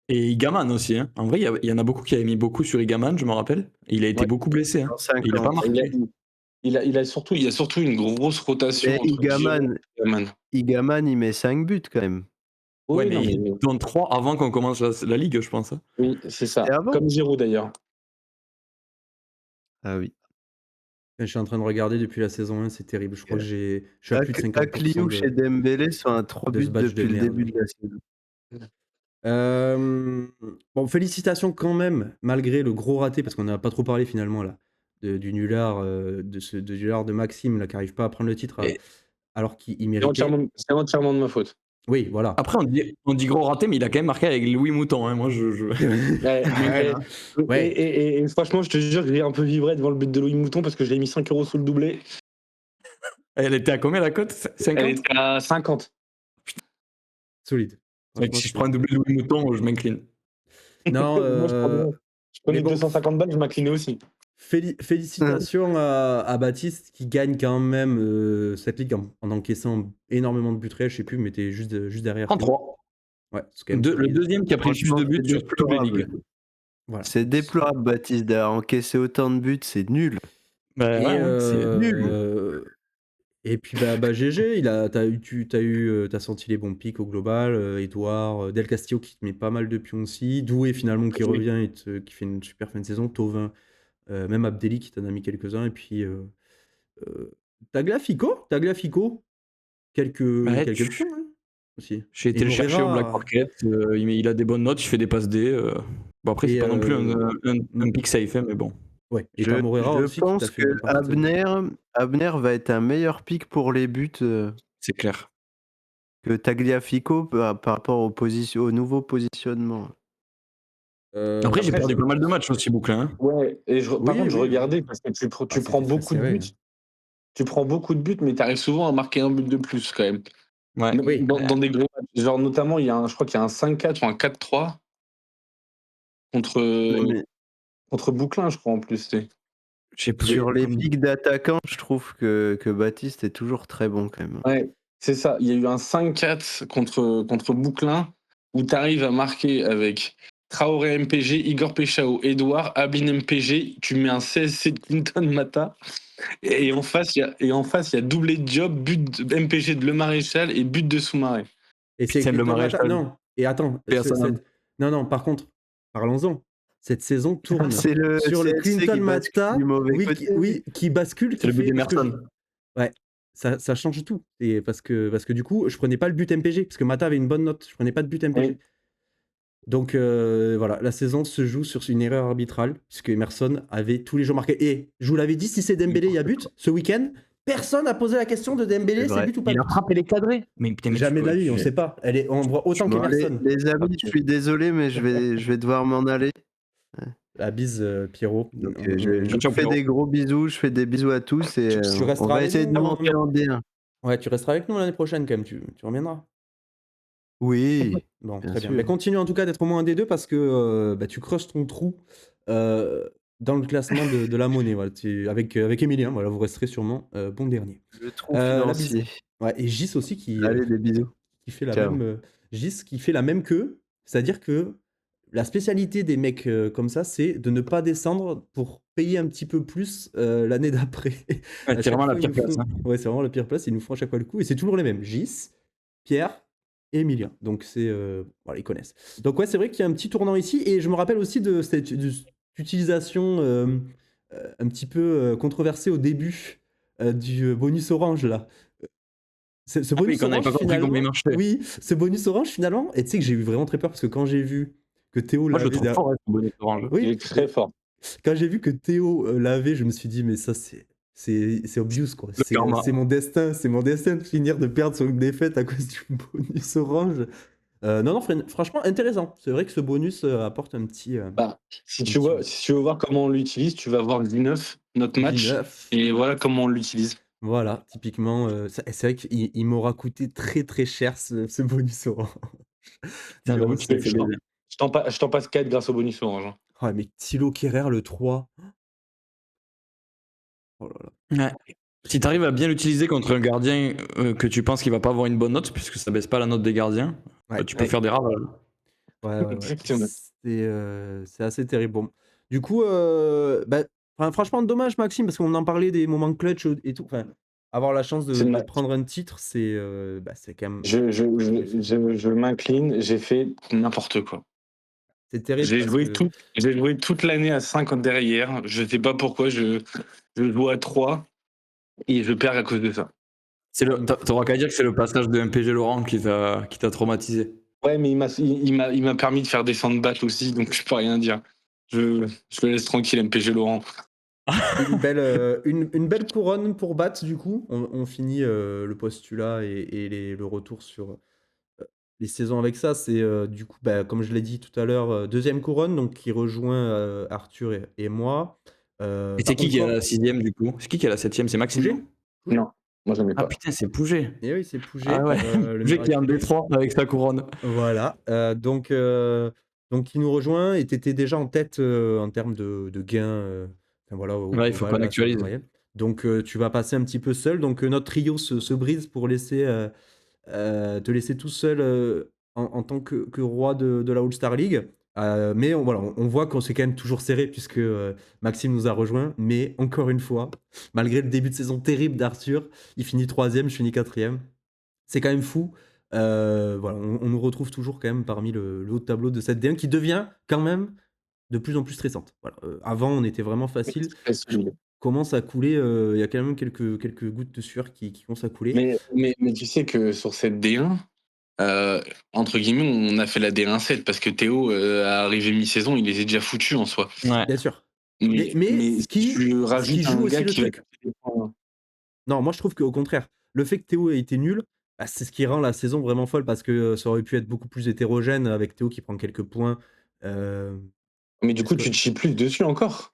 Et Igaman aussi. Hein. En vrai, il y en a beaucoup qui avaient mis beaucoup sur Igaman, je me rappelle. Et il a été Ouais. beaucoup blessé. Hein. 150. Et il a pas marqué. Il y a surtout une grosse rotation Mais entre Giroud et Igaman. Igaman, il met 5 buts quand même. Ouais, Oui, mais non, mais- il donne 3 avant qu'on commence la ligue, je pense. Hein. oui, c'est ça. C'était avant? Comme Giroud d'ailleurs. Ah oui. Je suis en train de regarder depuis la saison 1, c'est terrible. Je crois que je suis à plus de 50% Akliou chez Dembélé sont à 3 de ce buts badge de depuis le merde. début de la saison. Bon, félicitations quand même, malgré le gros raté, parce qu'on n'a pas trop parlé finalement là, du nulard, de nulard de Maxime là, qui n'arrive pas à prendre le titre Et- alors qu'il C'est méritait. entièrement de ma faute. Oui, voilà. Après, on dit gros raté, mais il a quand même marqué avec Louis Mouton. Hein. Moi, Ouais, Ouais, hein. Ouais. et franchement, je te jure que j'ai un peu vibré devant le but de Louis Mouton parce que j'ai mis 5 € sous le doublé. Elle était à combien la cote 50 Elle était à 50. Solide. Mec, Franchement, si je prends un doublé de Louis Mouton, je m'incline. Non, Moi, je prenais mais bon, 250 balles, je m'inclinais aussi. félicitations à Baptiste qui gagne quand même cette ligue en encaissant énormément de buts réels. Je sais plus, mais t'es juste derrière. 33. Ouais, c'est quand même Le solide. deuxième qui a pris le plus de Franchement, buts c'est sur toutes les déplorable. ligues. Voilà. C'est déplorable, Baptiste, d'avoir encaissé autant de buts, c'est nul. Bah, Et, ouais, c'est nul. Et puis GG, t'as senti les bons pics au global. Edouard, Del Castillo qui te met pas mal de pions aussi. Doué finalement qui Oui. revient et qui fait une super fin de saison. Tovin, même Abdelli qui t'en a mis quelques-uns. Et puis Tagliafico, Bah, quelques pions hein, aussi. J'ai été Et le chercher au Black Morera, Market. Il a des bonnes notes, il fait des passes D. Bon, après, c'est et pas non plus un pick safe, hein, mais bon. ouais. Et t'as Morera Je aussi qui t'a pense fait que une bonne partie de saison. Abner va être un meilleur pick pour les buts C'est clair. que Tagliafico par rapport au nouveau positionnement. Après, j'ai Après, perdu pas mal de matchs aussi, Bouclin. Hein. Ouais, et par Oui, contre, je oui. regardais parce que tu prends C'était très beaucoup de serré. buts. Tu prends beaucoup de buts, mais tu arrives souvent à marquer un but de plus quand même. Ouais. Même Oui. dans des gros matchs. Genre, notamment, je crois qu'il y a un 5-4 ou un 4-3 contre, Mais contre Bouclin, je crois, en plus. Je sais plus. sur les pics d'attaquants, je trouve que Baptiste est toujours très bon quand même. Ouais, c'est ça. Il y a eu un 5-4 contre Bouclin où tu arrives à marquer avec Traoré MPG, Igor Pechao, Edouard, Ablin MPG. Tu mets un CSC de Clinton Mata. Et en face, il y a doublé de job, but de MPG de Le Maréchal et but de Soumaré. Et c'est Putain, le Clinton Mata. maréchal. Non. Et attends. Paix à son âme. Non, par contre, parlons-en. Cette saison tourne C'est le sur le CSC Clinton qui bascule Mata. du mauvais Oui, côté. qui bascule, C'est qui le but fait. d'Emerson. Ouais, ça change tout. Et parce que du coup, je prenais pas le but MPG, parce que Mata avait une bonne note. Je prenais pas de but MPG. Oui. Donc voilà, la saison se joue sur une erreur arbitrale, puisque Emerson avait tous les jours marqué. Et je vous l'avais dit, si c'est Dembélé, il y a but. Ce week-end, personne n'a posé la question de Dembélé, C'est c'est vrai. but ou pas Il a but. frappé les cadrés. Mais putain, mais Jamais de la vie, on sait pas. On voit autant Bon, qu'Emerson. les amis, je suis désolé, mais je vais devoir m'en aller. La bise, Pierrot. Donc, je Ciao, vous fais Pierrot. des gros bisous, je fais des bisous à tous et Tu on resteras va avec essayer de nous, monter en D1. Ouais, tu resteras avec nous l'année prochaine quand même, tu reviendras. Oui, Bon, bien très bien. sûr. Mais continue en tout cas d'être au moins un des deux parce que tu creuses ton trou dans le classement de la monnaie. Voilà. Avec Emilien, voilà, vous resterez sûrement bon dernier. Le trou La bise. financier. Ouais, et Gis aussi Allez, des bisous. qui fait la Ciao. même. Gis qui fait la même qu'eux. C'est-à-dire que la spécialité des mecs comme ça, c'est de ne pas descendre pour payer un petit peu plus l'année d'après. Ouais, À c'est chaque vraiment la fois, ils pire nous place. font- Hein. Ouais, c'est vraiment la pire place. Ils nous font à chaque fois le coup. Et c'est toujours les mêmes. Gis, Pierre et Emilien. Donc c'est voilà, ils connaissent. Donc ouais, c'est vrai qu'il y a un petit tournant ici et je me rappelle aussi de cette utilisation un petit peu controversée au début du bonus orange là. Ce Ah oui, bonus qu'on n'avait orange pas compris comment il finalement, marchait. oui, ce bonus orange finalement, et tu sais que j'ai eu vraiment très peur parce que quand j'ai vu que Théo Moi, je le l'avait trouve fort, hein, ce bonnet orange. Il oui, est très fort. quand j'ai vu que Théo l'avait, je me suis dit mais ça c'est obvious quoi. Le karma. C'est mon destin de finir de perdre sur une défaite à cause du bonus orange. Non, franchement intéressant. C'est vrai que ce bonus apporte un petit. Bah, si tu veux voir comment on l'utilise, tu vas voir G9, notre match, G9. et voilà comment on l'utilise. Voilà, typiquement, c'est vrai qu'il m'aura coûté très très cher ce bonus orange. Putain, j'avoue qu'il t'a fait plaisir. Je t'en passe 4 grâce au bonus orange. Hein. Oh, mais Thilo Kerrer, le 3. Oh là là. Ouais. Si tu arrives à bien l'utiliser contre un gardien que tu penses qu'il va pas avoir une bonne note, puisque ça baisse pas la note des gardiens, Ouais. tu peux faire des ravages. Ouais. Exactement. C'est assez terrible. Bon. Du coup, franchement, dommage, Maxime, parce qu'on en parlait des moments clutch et tout. Enfin, avoir la chance C'est le de match. prendre un titre, c'est quand même. Je m'incline, j'ai fait n'importe quoi. C'est terrible J'ai parce joué, que j'ai joué toute l'année à 5 derrière. Je sais pas pourquoi, je joue à 3 et je perds à cause de ça. T'auras qu'à dire que c'est le passage de MPG Laurent qui t'a traumatisé. Ouais, mais il m'a permis de faire des bat aussi, donc je peux rien dire. Je le laisse tranquille, MPG Laurent. une belle couronne pour Bat, du coup. On finit le postulat et le retour sur les saisons avec ça. C'est du coup, bah, comme je l'ai dit tout à l'heure, deuxième couronne, donc qui rejoint Arthur et moi. Et c'est qui a la 6ème du coup? C'est qui a la 7ème? C'est Maxime? Pougé. Non, moi j'en ai Ah pas. putain, c'est Pougé. Et oui, c'est Pougé. Ah ouais, Le Pougé qui est en miraculé. D3 avec sa couronne. Voilà. Donc, il nous rejoint et tu étais déjà en tête en termes de gains. Enfin, voilà, Ouais, il faut qu'on là, sur la actualise. moyenne. Donc, tu vas passer un petit peu seul. Donc, notre trio se brise pour te laisser tout seul en tant que roi de la All-Star League. Mais voilà, on voit qu'on s'est quand même toujours serré puisque Maxime nous a rejoint. Mais encore une fois, malgré le début de saison terrible d'Arthur, il finit 3e, je finis 4e. C'est quand même fou. Voilà, on nous retrouve toujours quand même parmi le haut de tableau de cette D1 qui devient quand même de plus en plus stressante. Voilà. Avant, on était vraiment facile. Commence à couler. Il y a quand même quelques gouttes de sueur qui commencent à couler. Mais tu sais que sur cette D1, entre guillemets, on a fait la D1 7 parce que Théo, à arrivé mi-saison, il les est déjà foutus en soi. Ouais. Bien sûr. Mais ce qui tu rajoutes joue un aussi gars le qui va truc. Non, moi je trouve qu'au contraire, le fait que Théo ait été nul, bah, c'est ce qui rend la saison vraiment folle parce que ça aurait pu être beaucoup plus hétérogène avec Théo qui prend quelques points. Mais du Est-ce coup, que- tu te chies plus dessus encore.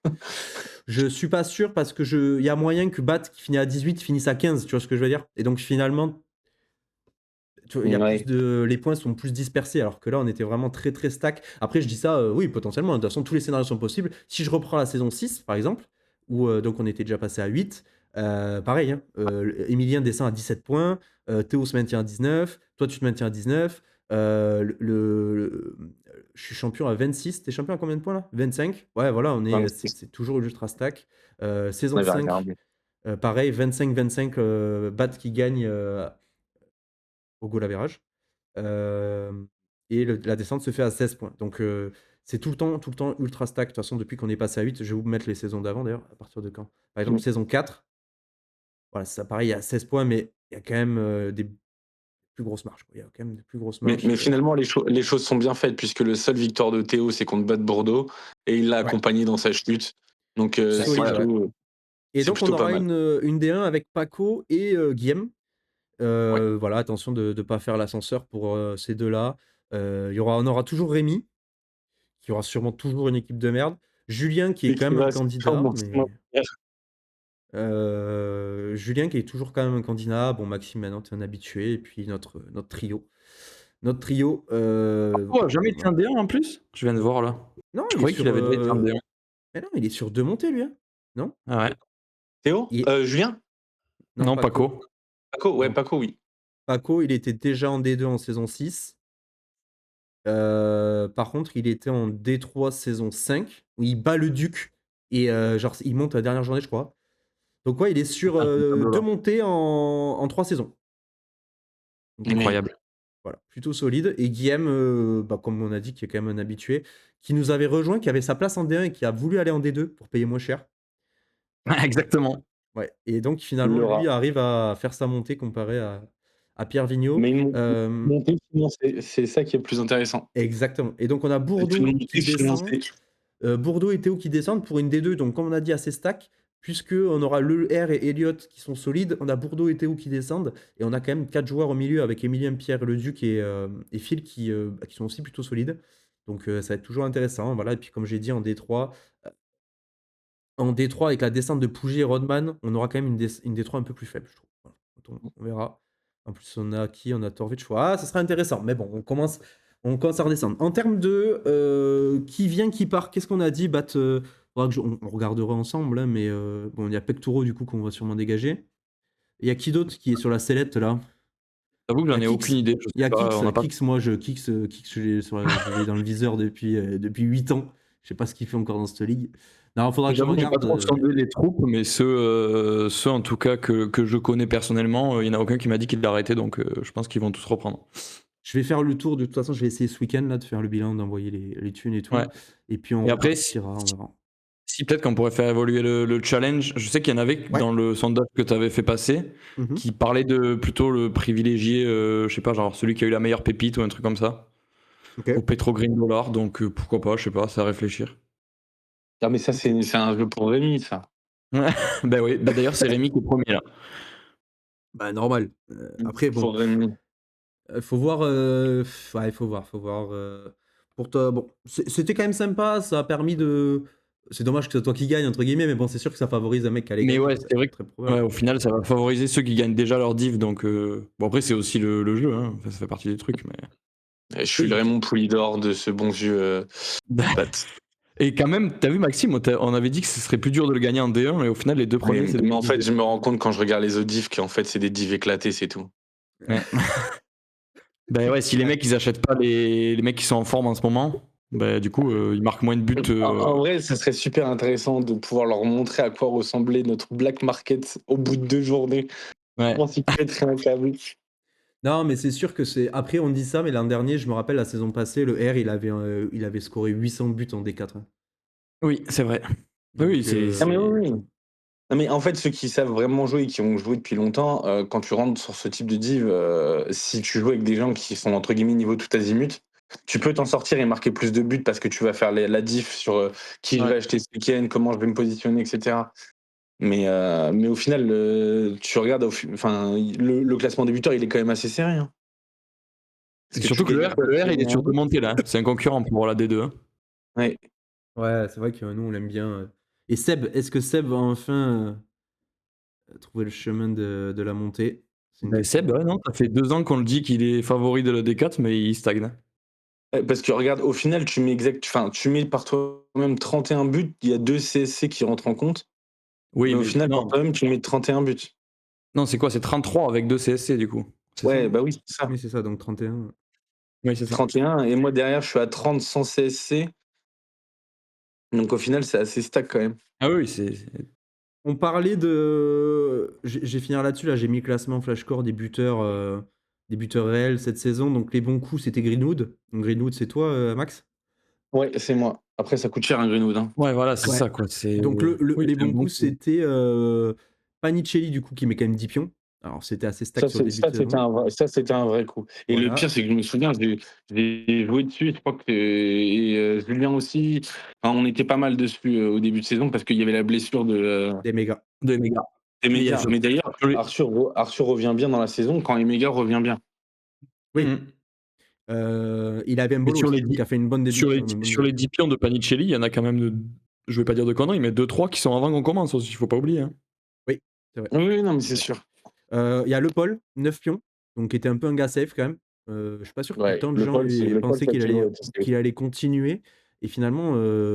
Je suis pas sûr parce que il y a moyen que Bat qui finit à 18 finisse à 15, tu vois ce que je veux dire? Et donc finalement, il y a Ouais. les points sont plus dispersés alors que là on était vraiment très très stack. Après je dis ça, oui potentiellement, de toute façon tous les scénarios sont possibles. Si je reprends la saison 6 par exemple, où donc on était déjà passé à 8, pareil, hein, Emilien descend à 17 points, Théo se maintient à 19, toi tu te maintiens à 19, je suis champion à 26, t'es champion à combien de points là? 25? Ouais voilà, c'est toujours ultra stack. Saison Ouais, 5, regarder. pareil, 25-25, Bat qui gagne au goal average. Et la descente se fait à 16 points. Donc c'est tout le temps ultra stack. De toute façon, depuis qu'on est passé à 8, je vais vous mettre les saisons d'avant d'ailleurs, à partir de quand? Par exemple, saison 4, voilà, ça pareil, il y a 16 points, mais il y a quand même des plus grosses marges. Il y a quand même des plus grosses marges. Mais finalement, les choses sont bien faites puisque le seul victoire de Théo, c'est contre Bad Bordeaux et il l'a accompagné dans sa chute. Donc c'est Solide, plutôt, Et donc, on pas aura mal. une D1 avec Paco et Guillaume. Voilà, attention de ne pas faire l'ascenseur pour ces deux-là. On aura toujours Rémi, qui aura sûrement toujours une équipe de merde. Julien, qui est quand même un candidat, Julien qui est toujours quand même un candidat. Bon, Maxime, maintenant, tu es un habitué. Et puis notre trio. Notre trio. Paco a jamais été un D1 en plus? Je viens de voir là. Non, Je il est croyais sur. qu'il avait déjà été un D1. Mais non, il est sur 2 montées, lui. Hein, non? Ah ouais. Théo, Julien, Non, Paco. Paco, ouais, Non. Paco, oui. Paco, il était déjà en D2 en saison 6. Par contre, il était en D3 saison 5, où il bat le Duc. Et genre, il monte à la dernière journée, je crois. Donc, ouais, il est sur 2 montées en 3 saisons. Donc, Incroyable. voilà, plutôt solide. Et Guillaume, comme on a dit, qui est quand même un habitué, qui nous avait rejoint, qui avait sa place en D1 et qui a voulu aller en D2 pour payer moins cher. Exactement. Ouais. Et donc, finalement, lui arrive à faire sa montée comparé à Pierre Vigneault. Mais une montée, c'est ça qui est le plus intéressant. Exactement. Et donc, on a Bourdeau qui descend. Bourdeau et Théo qui descendent pour une D2. Donc, comme on a dit, assez stack, puisqu'on aura Le R et Elliott qui sont solides. On a Bourdeau et Théo qui descendent. Et on a quand même 4 joueurs au milieu avec Emilien, Pierre, Leduc et Phil qui sont aussi plutôt solides. Donc, ça va être toujours intéressant. Voilà. Et puis, comme j'ai dit, en D3, avec la descente de Pougy et Rodman, on aura quand même une D3 un peu plus faible, je trouve. Voilà. On verra. En plus, on a qui? On a Torvich. Ça sera intéressant. Mais bon, on commence à redescendre. En termes de qui vient, qui part, qu'est-ce qu'on a dit? On regardera ensemble, hein, mais bon, il y a Pectoro du coup qu'on va sûrement dégager. Il y a qui d'autre qui est sur la sellette là? J'avoue que j'en ai aucune idée. Il y a Kix, moi Kix, je l'ai dans le viseur depuis 8 ans. Je sais pas ce qu'il fait encore dans cette ligue. Non, faudra que je J'avoue que j'ai regarde. pas trop sondé les troupes, mais ceux en tout cas que je connais personnellement, il n'y en a aucun qui m'a dit qu'il l'a arrêté, donc je pense qu'ils vont tous reprendre. Je vais faire le tour, de toute façon, je vais essayer ce week-end là de faire le bilan, d'envoyer les thunes et tout. Ouais. Et puis on Et après, si, repartira, on verra. si peut-être qu'on pourrait faire évoluer le challenge. Je sais qu'il y en avait Ouais. dans le sondage que tu avais fait passer Mhm. qui parlait de plutôt le privilégier, je sais pas, genre celui qui a eu la meilleure pépite ou un truc comme ça. Ok. Au Petro Green Dollar, donc pourquoi pas, je sais pas, c'est à réfléchir. Ah, mais ça, c'est un jeu pour Rémi, ça. Ben oui, ben d'ailleurs c'est Rémi qui est premier là. Bah normal. Après bon, Pour Rémi. faut voir. Ouais, faut voir. Pour toi, bon, c'était quand même sympa. Ça a permis de. C'est dommage que ce soit toi qui gagne entre guillemets, mais bon, c'est sûr que ça favorise un mec qui allait Mais gagner. ouais, Quoi. c'est vrai que Très probable. ouais, au final ça va favoriser ceux qui gagnent déjà leur div, donc bon après c'est aussi le jeu, hein. Enfin, ça fait partie des trucs, mais. Je suis le Raymond Poulidor de ce bon vieux Pat. Et quand même, t'as vu Maxime, on avait dit que ce serait plus dur de le gagner en D1 et au final les deux premiers c'est. Mais en fait, je me rends compte quand je regarde les autres diffs qu'en fait, c'est des divs éclatés, c'est tout. Ouais. Ben ouais, si les mecs ils achètent pas les mecs qui sont en forme en ce moment, ben du coup ils marquent moins de buts. En vrai, ça serait super intéressant de pouvoir leur montrer à quoi ressemblait notre black market au bout de 2 journées. Ouais. On s'y pèterait un câble. Non, mais c'est sûr que c'est. Après, on dit ça, mais l'an dernier, je me rappelle la saison passée, le R, il avait scoré 800 buts en D4. Hein. Oui, c'est vrai. Donc, Oui, c'est. Ah, mais oui. Non, mais en fait, ceux qui savent vraiment jouer et qui ont joué depuis longtemps, quand tu rentres sur ce type de div, si tu joues avec des gens qui sont entre guillemets niveau tout azimut, tu peux t'en sortir et marquer plus de buts parce que tu vas faire la diff sur qui je vais acheter ce week-end, comment je vais me positionner, etc. Mais au final, tu regardes, le classement des buteurs, il est quand même assez serré. Hein. Et Parce surtout que tu le gagnes R, quoi, le tu R il est gagnes un sur deux but. montées là. C'est un concurrent pour la D2. Hein. Ouais. Ouais, c'est vrai que nous, on l'aime bien. Et Seb, est-ce que Seb va enfin trouver le chemin de la montée? C'est une Ben question. Seb, ouais, non, ça fait 2 ans qu'on le dit qu'il est favori de la D4, mais il stagne. Parce que regarde, au final, tu mets par toi-même 31 buts, il y a 2 CSC qui rentrent en compte, Oui, mais au mais final, par non. toi-même, tu mets 31 buts. Non, c'est quoi? C'est 33 avec 2 CSC du coup. C'est ça, Ouais, non? bah oui, c'est ça. Oui, c'est ça, donc 31. Oui, c'est ça. 31, et moi derrière, je suis à 30 sans CSC. Donc au final, c'est assez stack quand même. Ah oui, c'est. On parlait de. J'ai fini là-dessus, là, j'ai mis le classement Flashcore des buteurs réels cette saison. Donc les bons coups, c'était Greenwood. Donc Greenwood, c'est toi, Max? Ouais, c'est moi. Après, ça coûte cher un Greenwood. Hein. Ouais, voilà, c'est Ouais. ça quoi. C'est. Donc Oui, les c'est un bons bon coups, coup. c'était Panicelli, du coup, qui met quand même 10 pions. Alors c'était assez stack sur le début de saison. Ça, c'était un vrai coup. Et le Voilà. pire, c'est que je me souviens, j'ai joué dessus, je crois que Julien aussi. Enfin, on était pas mal dessus au début de saison parce qu'il y avait la blessure Des mégas. Des mégas. des Mais il y a mégas. sur- Mais d'ailleurs, sur les- Arthur revient bien dans la saison quand les mégas revient bien. Oui. Mhm. Il avait un Mais bolo sur aussi, les qui a fait une bonne sur déduction. les, sur les 10 pions de Panicelli, il y en a quand même, je vais pas dire de conneries, mais 2-3 qui sont avant qu'on commence aussi, il faut pas oublier. Hein. Oui, c'est vrai. Oui, non, mais c'est sûr. Il y a Le Paul, 9 pions, donc qui était un peu un gars safe quand même. Je suis pas sûr que Ouais, tant de le gens Paul, c'est le Paul, pensaient ça a toujours été safe. qu'il allait continuer. Et finalement,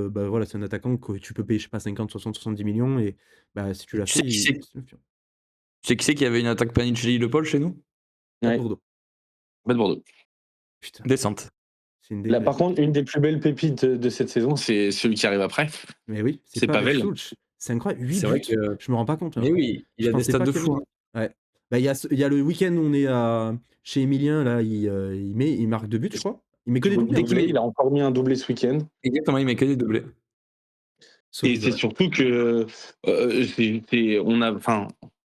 bah voilà, c'est un attaquant que tu peux payer, je sais pas, 50, 60, 70 millions. Et bah, si tu l'as Tu fait, sais qui c'est c'est 9 pions. Tu sais qui c'est qui avait une attaque Panicelli-Le Paul chez nous? Pas de Ouais, Bordeaux. pas de Bordeaux. Putain, Descente. c'est une Là, par défaite. contre, une des plus belles pépites de cette saison, c'est celui qui arrive après. Mais oui, c'est C'est Pavel Pavel. Schultz. C'est incroyable, 8 C'est vrai buts. que. Je me rends pas compte. Hein. Mais oui, il Je a des pensais stats pas de qu'il y avait fou. autant. Ouais. Bah, il y a le week-end où on est chez Emilien, là, il marque 2 buts, je crois. Il met que des doublés. Dès Hein. qu'il met. Il a encore mis un doublé ce week-end. Exactement, il met que des doublés. Et Solide, c'est ouais. surtout que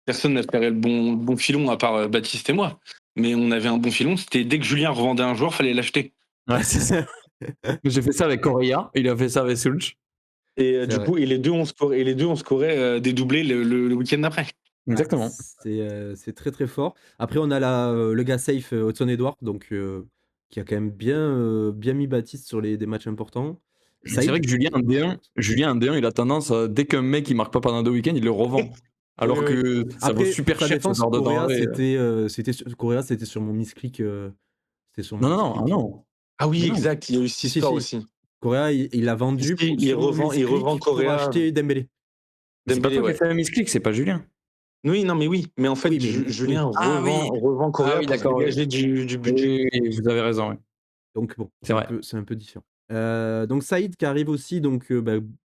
personne n'a fait le bon filon à part Baptiste et moi. Mais on avait un bon filon, c'était dès que Julien revendait un joueur, fallait l'acheter. Ouais, c'est ça. J'ai fait ça avec Correa, il a fait ça avec Sulch. Et C'est du vrai. coup, les deux ont scoré des doublés le week-end d'après. Ouais, Exactement. c'est très très fort. Après, on a le gars safe, Hudson Edward, donc, qui a quand même bien mis Baptiste sur des matchs importants. C'est vrai Saïd. que Julien en D1, il a tendance à, dès qu'un mec il marque pas pendant 2 week-ends, il le revend. Alors Oui, oui. que ça vaut Après, pour super sa cher ce défense, genre de Correa, denrée. c'était sur mon misclick. C'était sur mon Non, non, non, ah misclick. non. Ah oui, Mais non. exact, il y a eu cette Si, si, histoire si. aussi. Correa, il l'a vendu Si, sur mon il revend misclick pour Correa. acheter Dembélé. Mais c'est pas Dembélé, toi qui as ouais. fait un misclick, c'est pas Julien. Oui, non, mais oui. Mais en fait, Oui, mais Julien oui. Ah oui. revend Correa Ah oui, pour se d'accord, oui. dégager du budget. Oui, oui, oui, vous avez raison. Oui. Donc bon, C'est vrai. c'est un peu différent. Donc Saïd qui arrive aussi, donc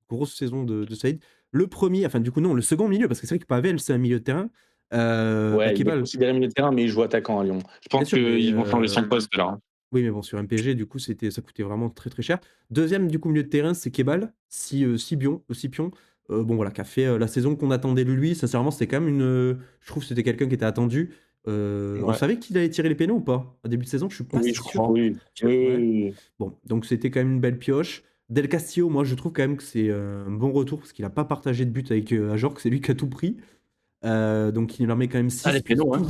grosse saison de Saïd. Le premier, enfin du coup non, le second milieu, parce que c'est vrai que Pavel c'est un milieu de terrain. Ouais, il est Kebal. considéré milieu de terrain, mais il joue attaquant à Lyon. Je Bien pense sûr, mais qu'ils vont changer son poste là. oui, mais bon, sur MPG, du coup, ça coûtait vraiment très, très cher. Deuxième, du coup, milieu de terrain, c'est Kebal, Sipion, bon, voilà, qui a fait la saison qu'on attendait de lui. Sincèrement, c'était quand même je trouve que c'était quelqu'un qui était attendu. On Ouais. savait qu'il allait tirer les pénaux ou pas? À début de saison, je suis pas Oui, si je sûr. crois. Oui, oui. Bon, donc c'était quand même une belle pioche. Del Castillo, moi, je trouve quand même que c'est un bon retour parce qu'il a pas partagé de but avec Ajorc, c'est lui qui a tout pris. Donc il en met quand même 6. Ah, les pénaux, hein.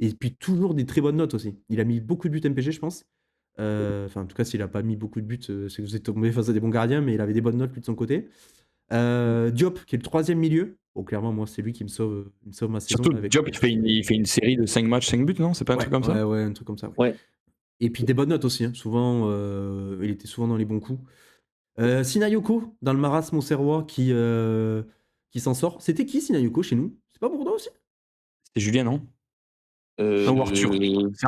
Et puis toujours des très bonnes notes aussi. Il a mis beaucoup de buts MPG, je pense. Enfin, en tout cas, s'il a pas mis beaucoup de buts, c'est que vous êtes tombé face à des bons gardiens, mais il avait des bonnes notes lui de son côté. Diop, qui est le troisième milieu. Bon, clairement, moi, c'est lui qui me sauve ma saison. Surtout, avec... Diop, il fait une série de 5 matchs, 5 buts, non? C'est pas un truc comme ça? Ouais, un truc comme ça. Ouais. Et puis des bonnes notes aussi. Hein. Souvent, il était souvent dans les bons coups. Sinayoko, dans le marasme auxerrois, qui s'en sort. C'était qui Sinayoko chez nous? C'est pas Bordeaux aussi? C'était Julien, non? Ou Arthur. C'est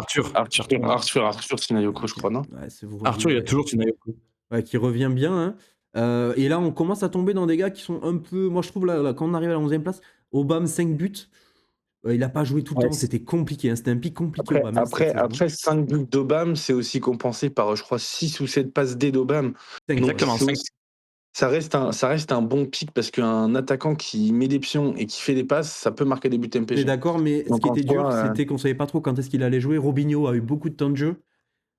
Arthur Sinayoko, je crois, non? Ouais, c'est vous. Arthur, il y a toujours Sinayoko. Ouais, qui revient bien. Hein. Et là, on commence à tomber dans des gars qui sont un peu. Moi, je trouve, là, quand on arrive à la 11e place, Obama, 5 buts. Il n'a pas joué tout le Ouais, temps. C'était compliqué. Hein. C'était un pic compliqué, Obama. Après 5 buts d'Obama, c'est aussi compensé par, je crois, 6 ou 7 passes D d'Obama. Exactement, 5. Ça reste un bon pic parce qu'un attaquant qui met des pions et qui fait des passes, ça peut marquer des buts On est MPG. d'accord, mais ce Donc, qui en était dur, soi, c'était qu'on savait pas trop quand est-ce qu'il allait jouer. Robinho a eu beaucoup de temps de jeu.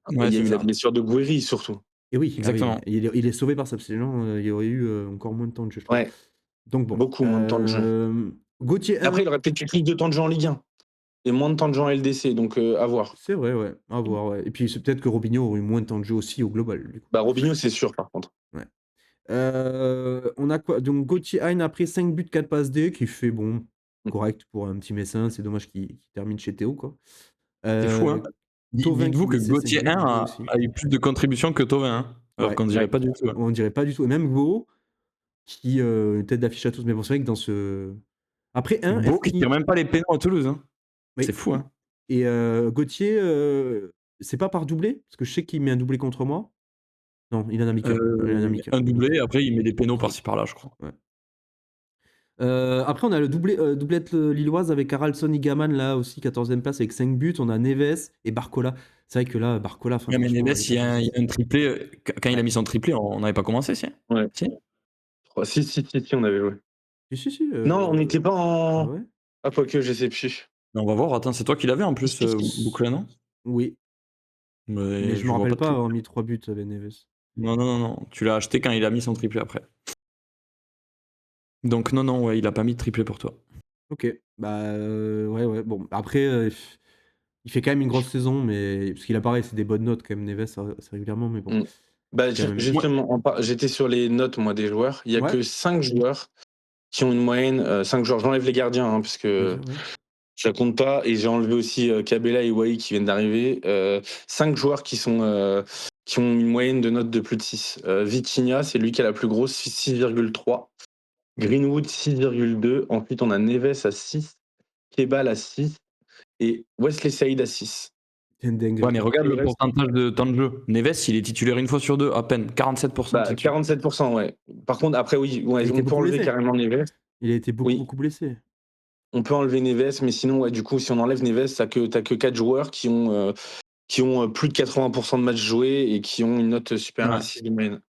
Ouais, il y a c'est eu la ça. blessure de Guéry surtout. Et oui, Exactement. il est sauvé par ça. Parce que sinon, il y aurait eu encore moins de temps de jeu, je trouve. Ouais, Donc bon. beaucoup moins de temps de jeu. Gauthier 1. Après, il aurait peut-être eu plus de temps de jeu en Ligue 1 et moins de temps de jeu en LDC, donc à voir. C'est vrai, ouais. À voir, ouais. Et puis c'est peut-être que Robinho aurait eu moins de temps de jeu aussi au global. Du coup. Bah, Robinho, c'est sûr, par contre. Ouais. On a quoi? Donc Gauthier Hein après 5 buts, 4 passes D, qui fait bon, correct pour un petit Messin. C'est dommage qu'il termine chez Théo, quoi. C'est fou, hein. Thauvin Dites-vous qui que met ses 5 Gauthier buts, 1 Go a aussi. eu plus de contributions que Thauvin, hein. Alors Ouais, qu'on dirait pas du tout. Hein. On dirait pas du tout. Et même Go, qui tête d'affiche à tous. Mais bon, c'est vrai que dans ce. Après, Beau qui tire même pas les pénaux à Toulouse. Hein. Oui. C'est fou, hein. Et Gauthier, c'est pas par doublé? Parce que je sais qu'il met un doublé contre moi. Non, il en a mis qu'un. Un doublé, après il met des pénaux par-ci par-là, je crois. Ouais. Après, on a le doublette lilloise avec Haraldsson Igaman, là aussi, 14e place avec 5 buts. On a Neves et Barcola. C'est vrai que là, Barcola. Ouais, mais Neves, il y a un triplé. Quand il a mis son triplé, on n'avait pas commencé, si. Ouais. Si, Si, on avait joué. Si. Non, on n'était pas en. Ah ouais? Ah, quoique, je sais plus. On va voir, attends, c'est toi qui l'avais en plus, Bouclé, non? Oui. Mais je me rappelle pas avoir mis 3 buts avec Neves. Non. Tu l'as acheté quand il a mis son triplé après. Donc non, ouais, il a pas mis de triplé pour toi. Ok. Bah ouais. Bon, après, il fait quand même une grosse saison, mais parce qu'il apparaît, c'est des bonnes notes quand même, Neves, assez régulièrement, mais bon. Bah, justement, j'étais sur les notes, moi, des joueurs. Il y a que 5 joueurs qui ont une moyenne. 5 joueurs, j'enlève les gardiens, hein, puisque je la compte pas. Et j'ai enlevé aussi Kabela et Wai qui viennent d'arriver. 5 joueurs qui ont une moyenne de notes de plus de 6. Vitinha, c'est lui qui a la plus grosse, 6,3. Greenwood, 6,2. Ensuite, on a Neves à 6. Kebal à 6. Et Wesley Saïd à 6. Ouais, mais regarde le pourcentage de temps de jeu. Neves, il est titulaire une fois sur deux, à peine. 47%. Bah, 47%, ouais. Par contre, après, oui, on peut enlever carrément Neves. Il a été beaucoup blessé. On peut enlever Neves, mais sinon, du coup, si on enlève Neves, t'as que 4 joueurs qui ont plus de 80% de matchs joués et qui ont une note supérieure à 6 de moyenne.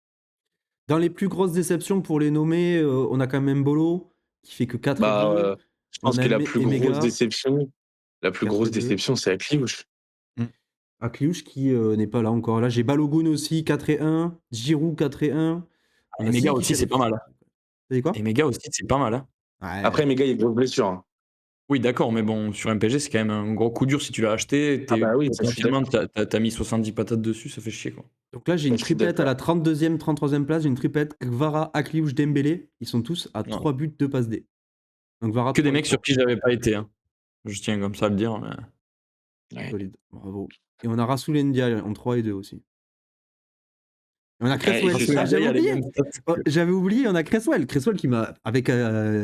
Dans les plus grosses déceptions, pour les nommer, on a quand même Bolo, qui fait que 4 et 2. Je pense que la plus grosse déception, c'est Akliouche. Akliouche qui n'est pas là encore. Là, j'ai Balogun aussi, 4 et 1. Giroud, 4 et 1. Et Mega aussi, c'est pas mal. T'as dit quoi? Et Mega aussi, c'est pas mal. Hein. Ouais. Après, Mega, il y a une grosse blessure. Hein. Oui, d'accord, mais bon, sur MPG, c'est quand même un gros coup dur si tu l'as acheté. Potentiellement, t'as mis 70 patates dessus, ça fait chier, quoi. Donc là, j'ai une triplette à la 32e, 33e place. J'ai une triplette Kvara, Akliouche, Dembélé. Ils sont tous à 3 buts, 2 passes D. Donc Kvara, que des mecs sur qui j'avais pas été. Hein. Je tiens comme ça à le dire. Mais... Solide, bravo. Et on a Rassoul Ndiaye en 3 et 2 aussi. On a Cresswell. J'avais oublié, on a Cresswell. Cresswell qui m'a, avec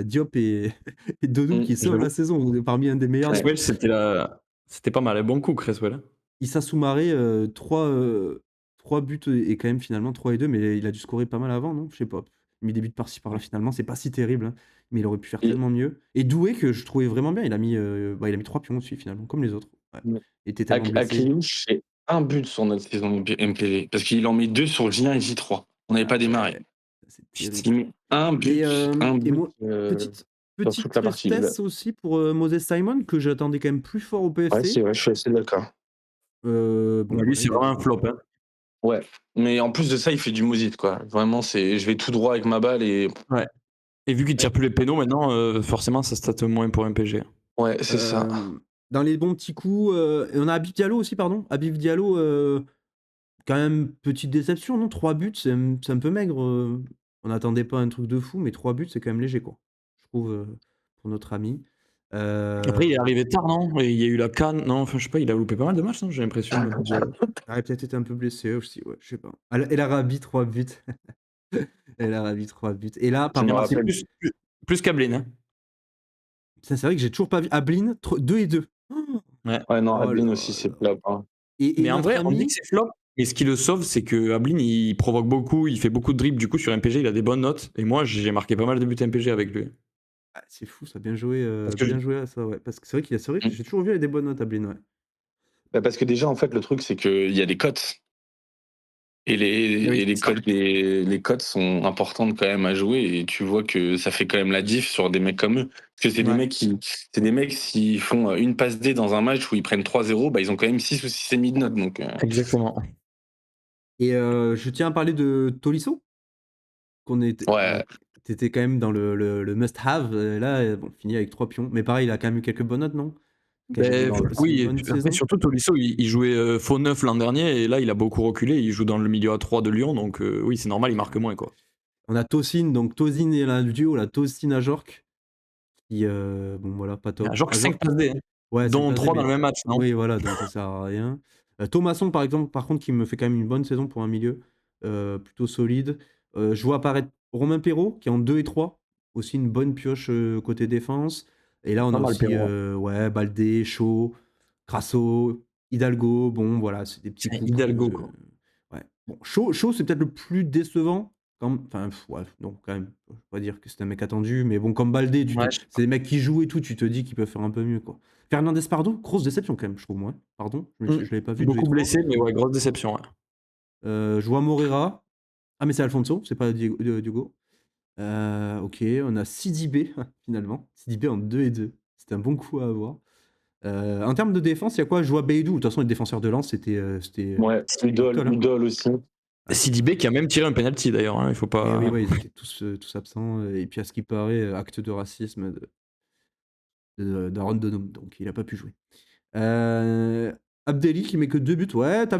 Diop et Dodou, qui sauve la saison. Parmi un des meilleurs. Cresswell, c'était pas mal. Un bon coup, Cresswell. Issa Soumaré, 3 buts et quand même finalement 3 et 2, mais il a dû scorer pas mal avant, non? Je sais pas. Il a mis des buts par-ci par-là finalement, c'est pas si terrible, hein, mais il aurait pu faire Et- tellement mieux. Et Doué que je trouvais vraiment bien, il a mis 3 pions aussi finalement, comme les autres. Ouais. Il était tellement blessé. Akliouche, c'est un but sur notre saison MPV, parce qu'il en met 2 sur J1 et J3. On n'avait pas démarré. C'est Putain, terrible. il met un Et, but moi, petite sur toute la partie. tristesse aussi pour Moses Simon, que j'attendais quand même plus fort au Ouais, PFC. c'est vrai, je suis assez d'accord. Bon, Lui, voilà, c'est vraiment un flop. Hein. Ouais, mais en plus de ça, il fait du Mosit, quoi. Vraiment, je vais tout droit avec ma balle et Ouais. Et vu qu'il tire plus les pénaux maintenant, forcément, ça state moins pour MPG. ouais, c'est ça. Dans les bons petits coups, et on a Habib Diallo aussi, pardon. Habib Diallo, quand même, petite déception, non? 3 buts, c'est un peu maigre. On n'attendait pas un truc de fou, mais 3 buts, c'est quand même léger, quoi. Je trouve, pour notre ami. Après, il est arrivé tard, non? Et il y a eu la CAN. Non, enfin, je sais pas, il a loupé pas mal de matchs, non? J'ai l'impression. Il aurait peut-être été un peu blessé aussi, ouais, je sais pas. El Arabi, 3 buts. El Arabi, 3 buts. Et là, Je par me contre, C'est rappelle. plus qu'Ablin. Hein. ça, c'est vrai que j'ai toujours pas vu. Ablin, 2 et 2. Ouais, non, Oh Adeline là aussi, c'est là. flop. Hein. Et Mais en notre vrai, on dit ami, que c'est flop. Mais ce qui le sauve, c'est que Ablin, il provoque beaucoup, il fait beaucoup de dribbles. Du coup, sur MPG, il a des bonnes notes. Et moi, j'ai marqué pas mal de buts MPG avec lui. ah, c'est fou, ça, bien Parce que joué à ça, ouais. Parce que c'est vrai que j'ai toujours vu avec des bonnes notes, Ablin, ouais. Bah, parce que déjà, en fait, le truc, c'est qu'il y a des cotes. Et Oui, les cotes sont importantes quand même à jouer. Et tu vois que ça fait quand même la diff sur des mecs comme eux. Parce que c'est des Ouais. mecs c'est des mecs, s'ils font une passe D dans un match où ils prennent 3-0, bah, ils ont quand même 6 ou 6,5 de notes. Donc, exactement. Et je tiens à parler de Tolisso, ouais. t'étais quand même dans le must-have. Là, bon, fini avec 3 pions. Mais pareil, il a quand même eu quelques bonnes notes, non? Ben, C'est une oui, bonne et après, saison. surtout Tolisso, il jouait faux neuf l'an dernier. Et là, il a beaucoup reculé. Il joue dans le milieu à 3 de Lyon. Donc, oui, c'est normal, il marque moins, quoi. On a Tosin, donc Tosin et le duo, là, Tosin Ajorc, qui, bon, voilà, pas top. Genre 5 Ajorc, passes D, hein, ouais, 5 dont passes D, 3 dans mais le même match, non? oui, voilà, donc ça sert à rien. Thomasson, par exemple, par contre, qui me fait quand même une bonne saison pour un milieu, plutôt solide. Je vois apparaître Romain Perrault, qui est en 2 et 3, aussi une bonne pioche côté défense. Et là, on Pas a mal, aussi Perrault. ouais, Baldé, Shaw, Crasso, Hidalgo. Bon, voilà, c'est des petits C'est un coups. Hidalgo, quoi. Ouais. Bon, Shaw, c'est peut-être le plus décevant. Enfin, ouais, non, quand même. Je vais pas dire que c'est un mec attendu, mais bon, comme Baldé, Ouais, c'est des mecs qui jouent et tout, tu te dis qu'ils peuvent faire un peu mieux, quoi. Fernandez Pardo, grosse déception quand même, je trouve, moi. Pardon, je l'avais pas vu de Beaucoup G3. blessé, mais ouais, grosse déception. Ouais. Je vois Morera. Ah, mais c'est Alfonso, c'est pas Diogo. Ok, on a Sidibé, finalement. Sidibé en 2 et 2. C'était un bon coup à avoir. En termes de défense, il y a quoi? Je vois Beidou. De toute façon, les défenseurs de lance, c'était Ouais, Nickel, hein. Udol aussi. Sidibé qui a même tiré un penalty d'ailleurs, hein, il faut Et pas. oui, ouais, ils étaient tous absents. Et puis, à ce qui paraît, acte de racisme d'Aaron Donum. Donc, il a pas pu jouer. Abdelli qui met que 2 buts. Ouais, t'as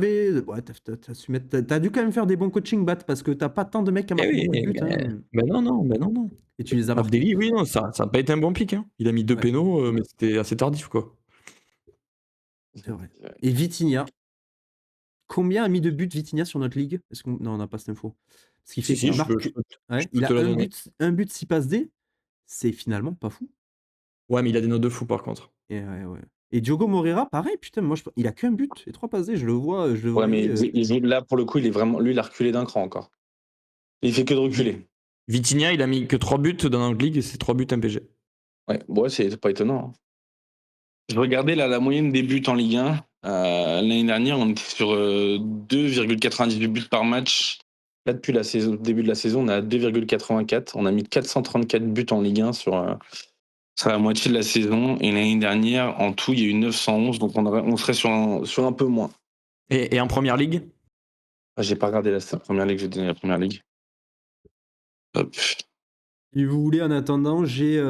su mettre. T'as dû quand même faire des bons coaching bats parce que t'as pas tant de mecs qui Eh marquent beaucoup de oui, buts, hein. ben non. Et tu les as marqués. Abdelli, oui, non, ça a pas été un bon pic. Hein. Il a mis 2 Ouais, pénaux, mais c'était assez tardif, quoi. c'est vrai. Et Vitinha. Combien a mis de buts Vitinha sur notre ligue? Non, on n'a pas cette info. Parce qu'il Si, fait, il je marque. Ouais, peux il te a la donner. un but, 6 passes D. C'est finalement pas fou. Ouais, mais il a des notes de fou par contre. Et, ouais. Et Diogo Moreira, pareil, putain, il a qu'un but et 3 passes D. Je le vois, je le Ouais, mais voyais. là, pour le coup, il est vraiment. Lui, il a reculé d'un cran encore. Il fait que de reculer. Vitinha, il a mis que 3 buts dans notre ligue et c'est 3 buts MPG. Ouais, c'est pas étonnant. Hein. Je regardais là, la moyenne des buts en Ligue 1. L'année dernière, on était sur 2,98 buts par match. Là, depuis le début de la saison, on est à 2,84. On a mis 434 buts en Ligue 1 sur la moitié de la saison. Et l'année dernière, en tout, il y a eu 911. Donc, on serait sur un peu moins. Et en première ligue? Ah, j'ai pas regardé la première ligue, j'ai donné la première ligue. Hop. Si vous voulez, en attendant, j'ai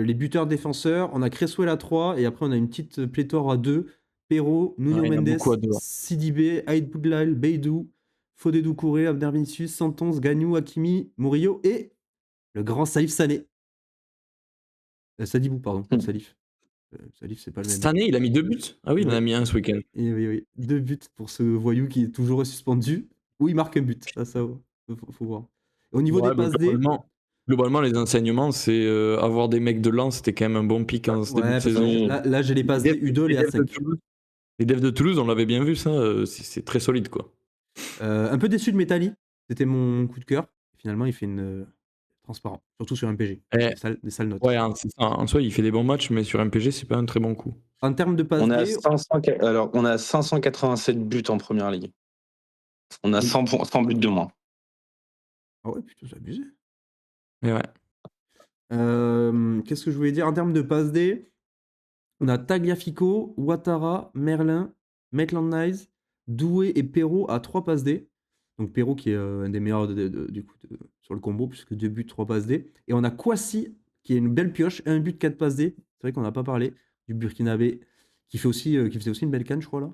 les buteurs défenseurs. On a Creswell à 3 et après, on a une petite pléthore à 2. Perrault, Nuno Ouais, il y en a Mendes, beaucoup à 2. Sidibé, Aïd Boudlal, Beidou, Fodé Doucouré, Abder Vinicius, Santonz, Gagnou, Hakimi, Murillo et le grand Salif Sané. Sadibou, pardon, pas Salif. Salif, c'est pas le même. Cette année, il a mis 2 buts? Ah oui, il en a Ouais. mis un ce week-end. Et oui. 2 buts pour ce voyou qui est toujours suspendu. Ou il marque un but. Ça, faut voir. Au niveau des Ouais, passes D, globalement, les enseignements, c'est avoir des mecs de Lens, c'était quand même un bon pic en ce début de ouais, parce que saison. là, j'ai les passes D. Udol Les est à devs de 5. Toulouse, les devs de Toulouse, on l'avait bien vu, ça, c'est très solide, quoi. Un peu déçu de Metali. C'était mon coup de cœur. Finalement, il fait une transparent. Surtout sur MPG. Eh, Des sales notes. ouais, hein, c'est ça. En soi, il fait des bons matchs, mais sur MPG, c'est pas un très bon coup. En termes de passes On a D, 587 buts en première ligue. On a Oui. 100 buts de moins. ah ouais, putain, c'est abusé. Mais ouais. Qu'est-ce que je voulais dire? En termes de passes D, on a Tagliafico, Ouattara, Merlin, Maitland Niles, Doué et Perrault à 3 passes D. Donc Perrault qui est un des meilleurs du coup, sur le combo, puisque 2 buts, 3 passes D. Et on a Kouassi, qui est une belle pioche, 1 but, 4 passes D. C'est vrai qu'on n'a pas parlé du Burkinabé, qui faisait aussi une belle canne, je crois, là.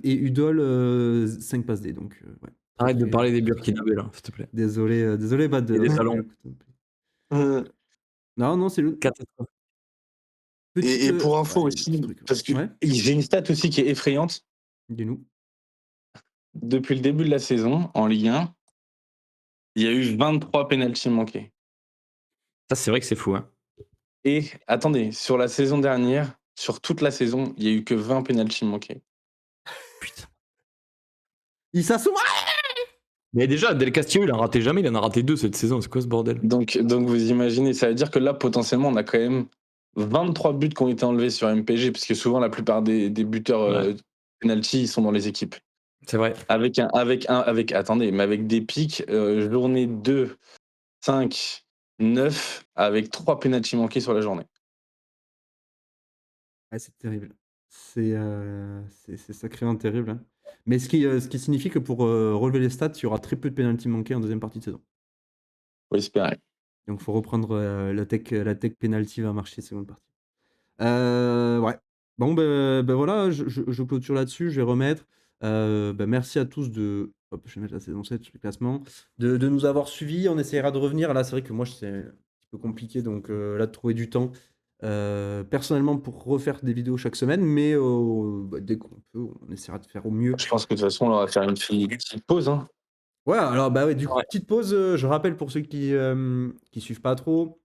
Et Udol, 5 passes D. Donc, ouais. Arrête de parler des Burkinabé, là, s'il te plaît. Désolé, Bad. Et des talons. Non, c'est le. Catastrophe. Et pour info ouais, aussi, petit truc. parce que Ouais, j'ai une stat aussi qui est effrayante. dis-nous. Depuis le début de la saison, en Ligue 1, il y a eu 23 pénaltys manqués. Ça, c'est vrai que c'est fou. Hein. Et attendez, sur la saison dernière, sur toute la saison, il n'y a eu que 20 pénaltys manqués. Putain. Il s'assoit. Mais déjà, Del Castillo, il en a raté jamais. Il en a raté 2 cette saison. C'est quoi ce bordel? Donc vous imaginez, ça veut dire que là, potentiellement, on a quand même 23 buts qui ont été enlevés sur MPG, parce que souvent, la plupart des buteurs penalty, ils sont dans les équipes. C'est vrai. Attendez, mais avec des pics, journée 2, 5, 9, avec 3 pénaltys manqués sur la journée. Ouais, c'est terrible. C'est sacrément terrible. Hein. Mais ce qui signifie que pour relever les stats, il y aura très peu de pénalty manqués en deuxième partie de saison. Faut espérer. Donc, il faut reprendre la tech penalty va marcher seconde partie. Ouais. Bon, ben voilà, je clôture là-dessus. Je vais remettre. Merci à tous de. Hop, je vais mettre la saison 7 sur le classement. De nous avoir suivis. On essaiera de revenir. Là, c'est vrai que moi, c'est un petit peu compliqué. Donc, là, de trouver du temps. Personnellement, pour refaire des vidéos chaque semaine. Mais dès qu'on peut, on essaiera de faire au mieux. Je pense que de toute façon, on va faire une petite pause. Hein. Ouais, alors, bah ouais, du coup, petite pause. Je rappelle pour ceux qui suivent pas trop.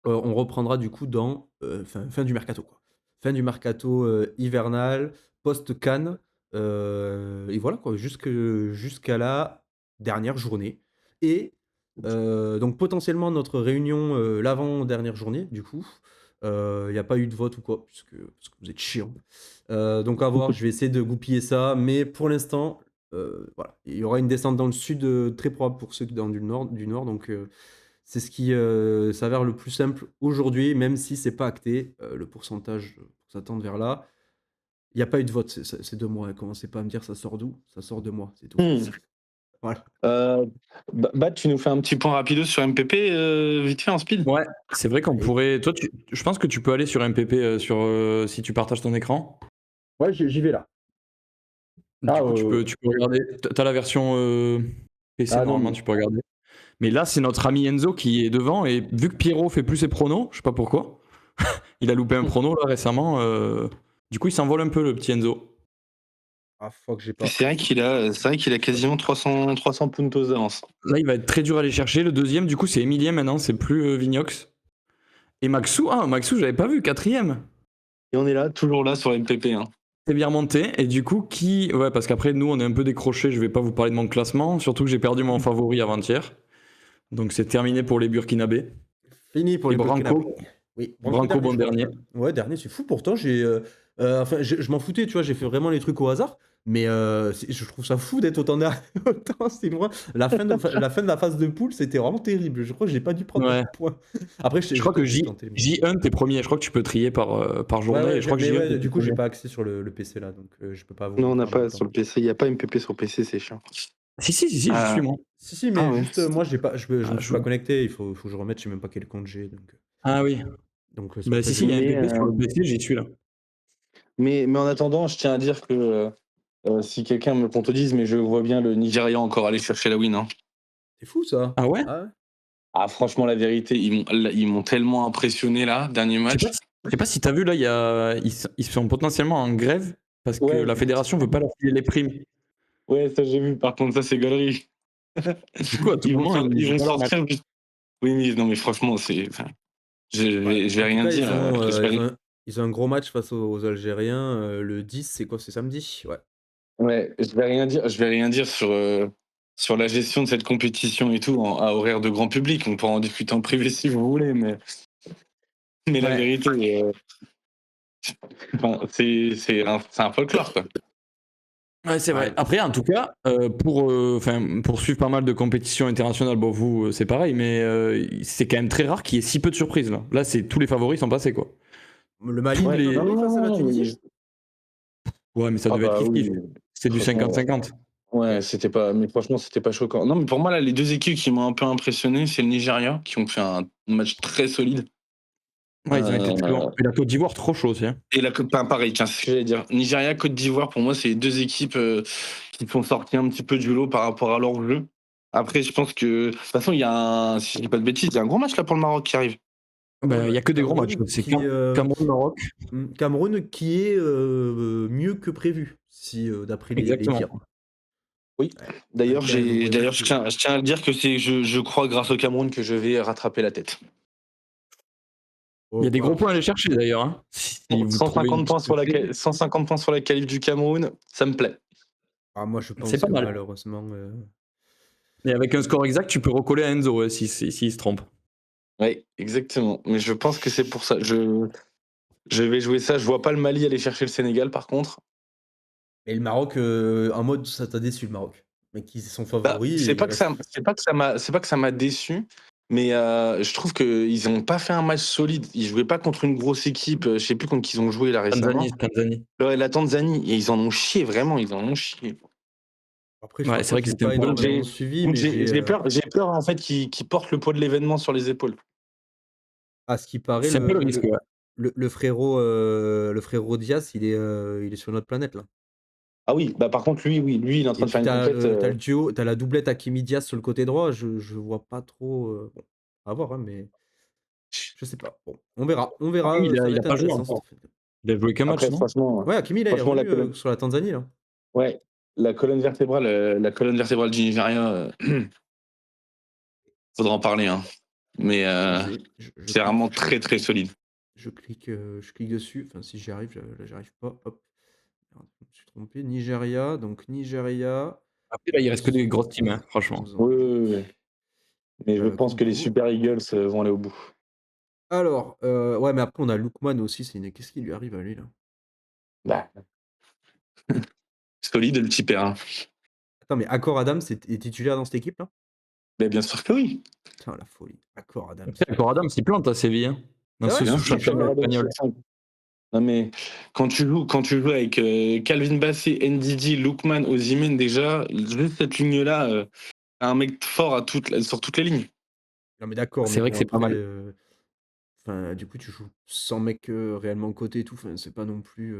On reprendra du coup dans fin du mercato, quoi. Fin du mercato hivernal, post-Cannes, et voilà quoi, jusqu'à la dernière journée. Et donc potentiellement notre réunion l'avant-dernière journée, du coup. Il n'y a pas eu de vote ou quoi, parce que vous êtes chiant. Donc à voir, je vais essayer de goupiller ça, mais pour l'instant, voilà, il y aura une descente dans le sud très probable pour ceux dans du nord, donc c'est ce qui s'avère le plus simple aujourd'hui, même si c'est pas acté, le pourcentage pour s'attendre vers là. Il n'y a pas eu de vote ces 2 mois. Hein. Commencez pas à me dire ça sort d'où? Ça sort de moi, c'est tout. Voilà. Bah, tu nous fais un petit point rapido sur MPP, vite fait en speed. Ouais, c'est vrai qu'on pourrait. Toi, je pense que tu peux aller sur MPP si tu partages ton écran. Ouais, j'y vais là. Du coup, tu peux regarder. T'as la version PC, normalement, tu peux regarder. Mais là, c'est notre ami Enzo qui est devant. Et vu que Pierrot fait plus ses pronos, je sais pas pourquoi, il a loupé un prono là récemment. Du coup, il s'envole un peu, le petit Enzo. Ah, fuck, j'ai pas. C'est vrai qu'il a quasiment 300 puntos d'avance. Là, il va être très dur à aller chercher. Le deuxième, du coup, c'est Emilien maintenant, c'est plus Vignox. Et Maxou, j'avais pas vu, 4ème. Et on est là, toujours là sur MPP. Hein. C'est bien remonté. Et du coup, ouais, parce qu'après, nous, on est un peu décrochés. Je vais pas vous parler de mon classement. Surtout que j'ai perdu mon favori avant-hier. Donc, c'est terminé pour les Burkinabés. Fini pour et les Branco. Oui, Branco, bon dernier. Ouais, dernier, c'est fou. Pourtant, je m'en foutais, tu vois, j'ai fait vraiment les trucs au hasard. Mais je trouve ça fou d'être autant si loin. La fin de la phase de poule, c'était vraiment terrible. Je crois que j'ai pas dû prendre de points. Après, je crois que J1, t'es premier. Je crois que tu peux trier par journée. Ouais, et je crois que J1, du coup, j'ai pas accès sur le PC là, donc je peux pas vous. Non, on n'a pas sur le PC. Il n'y a pas MPP sur PC, c'est chiant. Si, je suis moi. Si, mais juste, moi, je me suis pas vois. connecté. Il faut que je remette, je sais même pas quel compte j'ai. Donc... Ah oui. Donc, Bah, si, il y a un MPP sur le PC, j'y suis là. Mais en attendant, je tiens à dire que si quelqu'un me contredise, mais je vois bien le Nigeria encore aller chercher la win. Hein. C'est fou ça. Ah ouais? Ah, franchement, la vérité, ils m'ont tellement impressionné là, dernier match. Je sais pas si t'as vu là, ils sont potentiellement en grève parce que la fédération veut pas leur filer les primes. Ouais, ça j'ai vu. Par contre, ça c'est galerie. Du coup, à tout moment, ils vont sortir. Oui, mais non, mais franchement, c'est. Je vais rien dire. Ils ont un gros match face aux Algériens. Le 10, c'est quoi? C'est samedi? Ouais. Ouais, je vais rien dire sur sur la gestion de cette compétition et tout, à horaire de grand public. On pourra en discuter en privé si vous voulez, mais la Ouais. vérité, enfin, c'est un folklore, quoi. Ouais, c'est vrai. Ouais. Après, en tout cas, pour suivre pas mal de compétitions internationales, bon, vous, c'est pareil, mais c'est quand même très rare qu'il y ait si peu de surprises. Là, c'est tous les favoris sont passés, quoi. Le Mali, Tous Ouais, les... non, favori face à la non, Tunisie? Ouais, mais ça ah devait être bah kiff-kiff. oui, C'était du franchement, 50-50. ouais, c'était pas, mais franchement, c'était pas choquant. Non, mais pour moi, là, les deux équipes qui m'ont un peu impressionné, c'est le Nigeria, qui ont fait un match très solide. Ouais, ils ont été très bons. Euh, Et la Côte d'Ivoire, trop chaud aussi. Hein. et pareil, tiens, c'est ce que j'allais dire. Nigeria, Côte d'Ivoire, pour moi, c'est les deux équipes qui sont sorties un petit peu du lot par rapport à leur jeu. Après, je pense que, de toute façon, il y a si je dis pas de bêtises, il y a un gros match là pour le Maroc qui arrive. Ben, il y a que des gros matchs. Cameroun C'est qui, Cameroun-Maroc. Cameroun qui est mieux que prévu, si d'après les Exactement. dires. Oui. Ouais. D'ailleurs, Intérêt vraiment je tiens à le dire que je crois grâce au Cameroun que je vais rattraper la tête. Il y a des gros Wow. points à aller chercher d'ailleurs. Hein. Si vous trouvez 150 une points petite clé, 150 points sur la qualif du Cameroun, ça me plaît. Ah, moi, je c'est pense pas que mal. malheureusement. Et avec un score exact, tu peux recoller à Enzo s'il se trompe. Oui, exactement. Mais je pense que c'est pour ça. Je vais jouer ça. Je vois pas le Mali aller chercher le Sénégal, par contre. Et le Maroc, en mode, ça t'a déçu, le Maroc. Mais qui sont Bah, favoris et ils restent. c'est pas que ça m'a déçu, mais je trouve qu'ils n'ont pas fait un match solide. Ils jouaient pas contre une grosse équipe. Je sais plus contre qui ils ont joué là récemment. Tanzanie. Ouais, la Tanzanie. Et ils en ont chié, vraiment. Ils en ont chié. Après, je Ouais, t'avoue c'est que vrai je qu'ils l'ai étaient un pas peu Donc légers. énormément j'ai suivi, donc mais j'ai peur en fait qu'ils portent le poids de l'événement sur les épaules. à ce qui paraît, C'est un peu le risque, ouais. le frérot Diaz, il est sur notre planète, là. Ah oui, bah par contre lui il est en Et train de faire puis une compète. t'as le duo, t'as la doublette Hakimi Diaz sur le côté droit, je vois pas trop, bon, à voir, hein, mais je sais pas. Bon, on verra, Hakimi, ça va il a être pas joué intéressant cette encore. fin de. Il a joué qu'un match, Après non? Ouais, Hakimi, là, il est franchement revenu, sur la Tanzanie, là. ouais, la colonne vertébrale du Nigeria, faudra en parler hein. Mais Je c'est clique vraiment très très solide. je clique dessus, enfin si j'y arrive, là j'y arrive pas, hop. Merde, je me suis trompé, Nigeria, donc Nigeria, Après, là, il reste que des grosses teams, hein, franchement. Oui. Mais je pense que les Congo. Super Eagles vont aller au bout. Alors, ouais, mais après on a Lookman aussi, qu'est-ce qui lui arrive à lui, là? Bah, solide le petit père. Hein. Attends, mais Accor Adams est titulaire dans cette équipe-là? Mais bien sûr que oui. Putain, la folie. Accor Adams. Après, encore Adam s'y plante à Séville. Hein, dans C'est vrai? ce Bien Il est sûr, chaud, sous-championnat là? espagnol. Non mais quand tu joues avec Calvin Bassey, Ndidi, Lookman, Osimhen déjà, juste cette ligne-là, un mec fort sur toutes les lignes. Non, mais d'accord, C'est mais vrai que bon c'est pas après, mal. enfin, du coup, tu joues sans mec, réellement côté et tout, enfin, c'est pas non plus,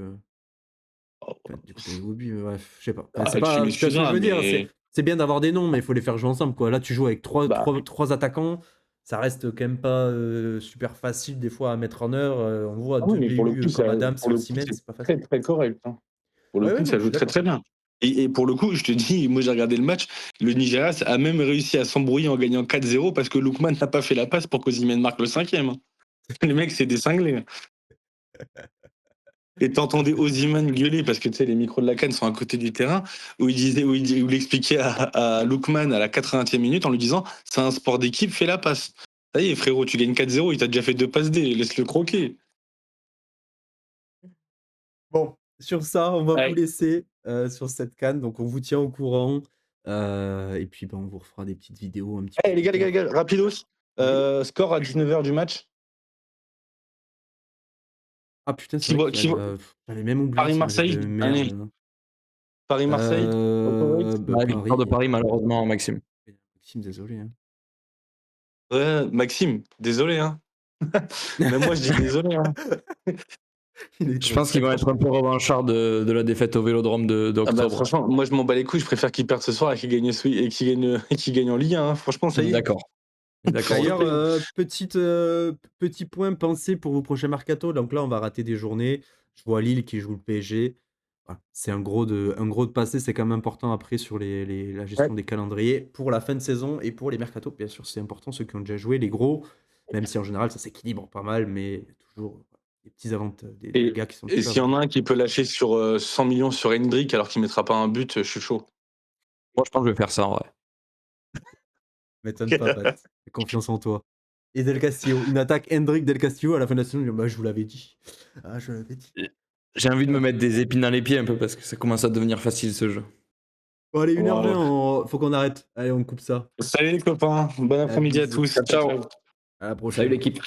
enfin, du coup, tu as Iwobi, mais bref, je sais pas. Enfin, c'est Ah, tu pas, tu vois ce que je m'excuseras, veux dire? C'est mais c'est bien d'avoir des noms, mais il faut les faire jouer ensemble, quoi. Là, tu joues avec bah, trois attaquants, ça reste quand même pas, super facile des fois à mettre en œuvre, on voit ah oui, 2 mais BU, comme Adams et Osimhen, c'est c'est pas très facile. très correct. Hein. Pour le Ouais, ouais, coup, non, ça mais je joue suis très d'accord. très bien. Et pour le coup, je te dis, moi j'ai regardé le match, le Nigeria a même réussi à s'embrouiller en gagnant 4-0 parce que Lookman n'a pas fait la passe pour qu'Osimhen marque le cinquième. Hein. Les mecs, c'est des cinglés. Et t'entendais Osimhen gueuler parce que tu sais, les micros de la CAN sont à côté du terrain, où il expliquait à Lookman à la 80e minute en lui disant c'est un sport d'équipe, fais la passe. Ça y est, frérot, tu gagnes 4-0, il t'a déjà fait 2 passes D, laisse-le croquer. Bon, sur ça, on va vous Ouais. laisser, sur cette CAN, donc on vous tient au courant, et puis, ben, on vous refera des petites vidéos un petit peu Hey, plus les tard. gars, rapidos. Oui? Score à 19h du match. Ah putain, c'est Qui vrai va, qu'il y a qui va... j'avais même oublié ce match Paris-Marseille. de merde, Allez, là. Paris-Marseille. Bah, La victoire de Paris, Paris, malheureusement, Maxime. Maxime, désolé, hein. Ouais, Maxime, désolé. Hein. Même moi, je dis désolé. Hein. Il est Je trop pense qu'ils vont être un peu revanchards de la défaite au Vélodrome Ah bah, d'octobre. franchement, moi, je m'en bats les couilles. Je préfère qu'il perde ce soir et qu'il gagne, et qu'il gagne en Ligue 1. Hein. Franchement, ça y est. D'accord. D'accord. S'il te D'ailleurs, plaît. petit point pensée pour vos prochains mercato. Donc là, on va rater des journées. Je vois Lille qui joue le PSG. Voilà, c'est un gros de passé, c'est quand même important après sur la Ouais. gestion des calendriers pour la fin de saison et pour les mercatos. Bien sûr, c'est important, ceux qui ont déjà joué, les gros, même si en général, ça s'équilibre pas mal, mais il y a toujours des petits avantages, des Et, gars qui sont et plus s'il y en a un avantagés. qui peut lâcher sur 100 millions sur Hendrick alors qu'il mettra pas un but, je suis chaud. Moi, je pense que je vais faire ça, en vrai. M'étonne pas, Pat. J'ai confiance en toi. Et Del Castillo, une attaque Hendrik Del Castillo à la fin de la saison. Bah, je vous l'avais dit. Ah, je l'avais dit. J'ai envie de me mettre des épines dans les pieds un peu parce que ça commence à devenir facile ce jeu. Bon, allez, 1h20, Wow. faut qu'on arrête. Allez, on coupe ça. Salut les copains, bon après-midi à bisous. tous. Ciao, ciao. À la prochaine. Salut l'équipe.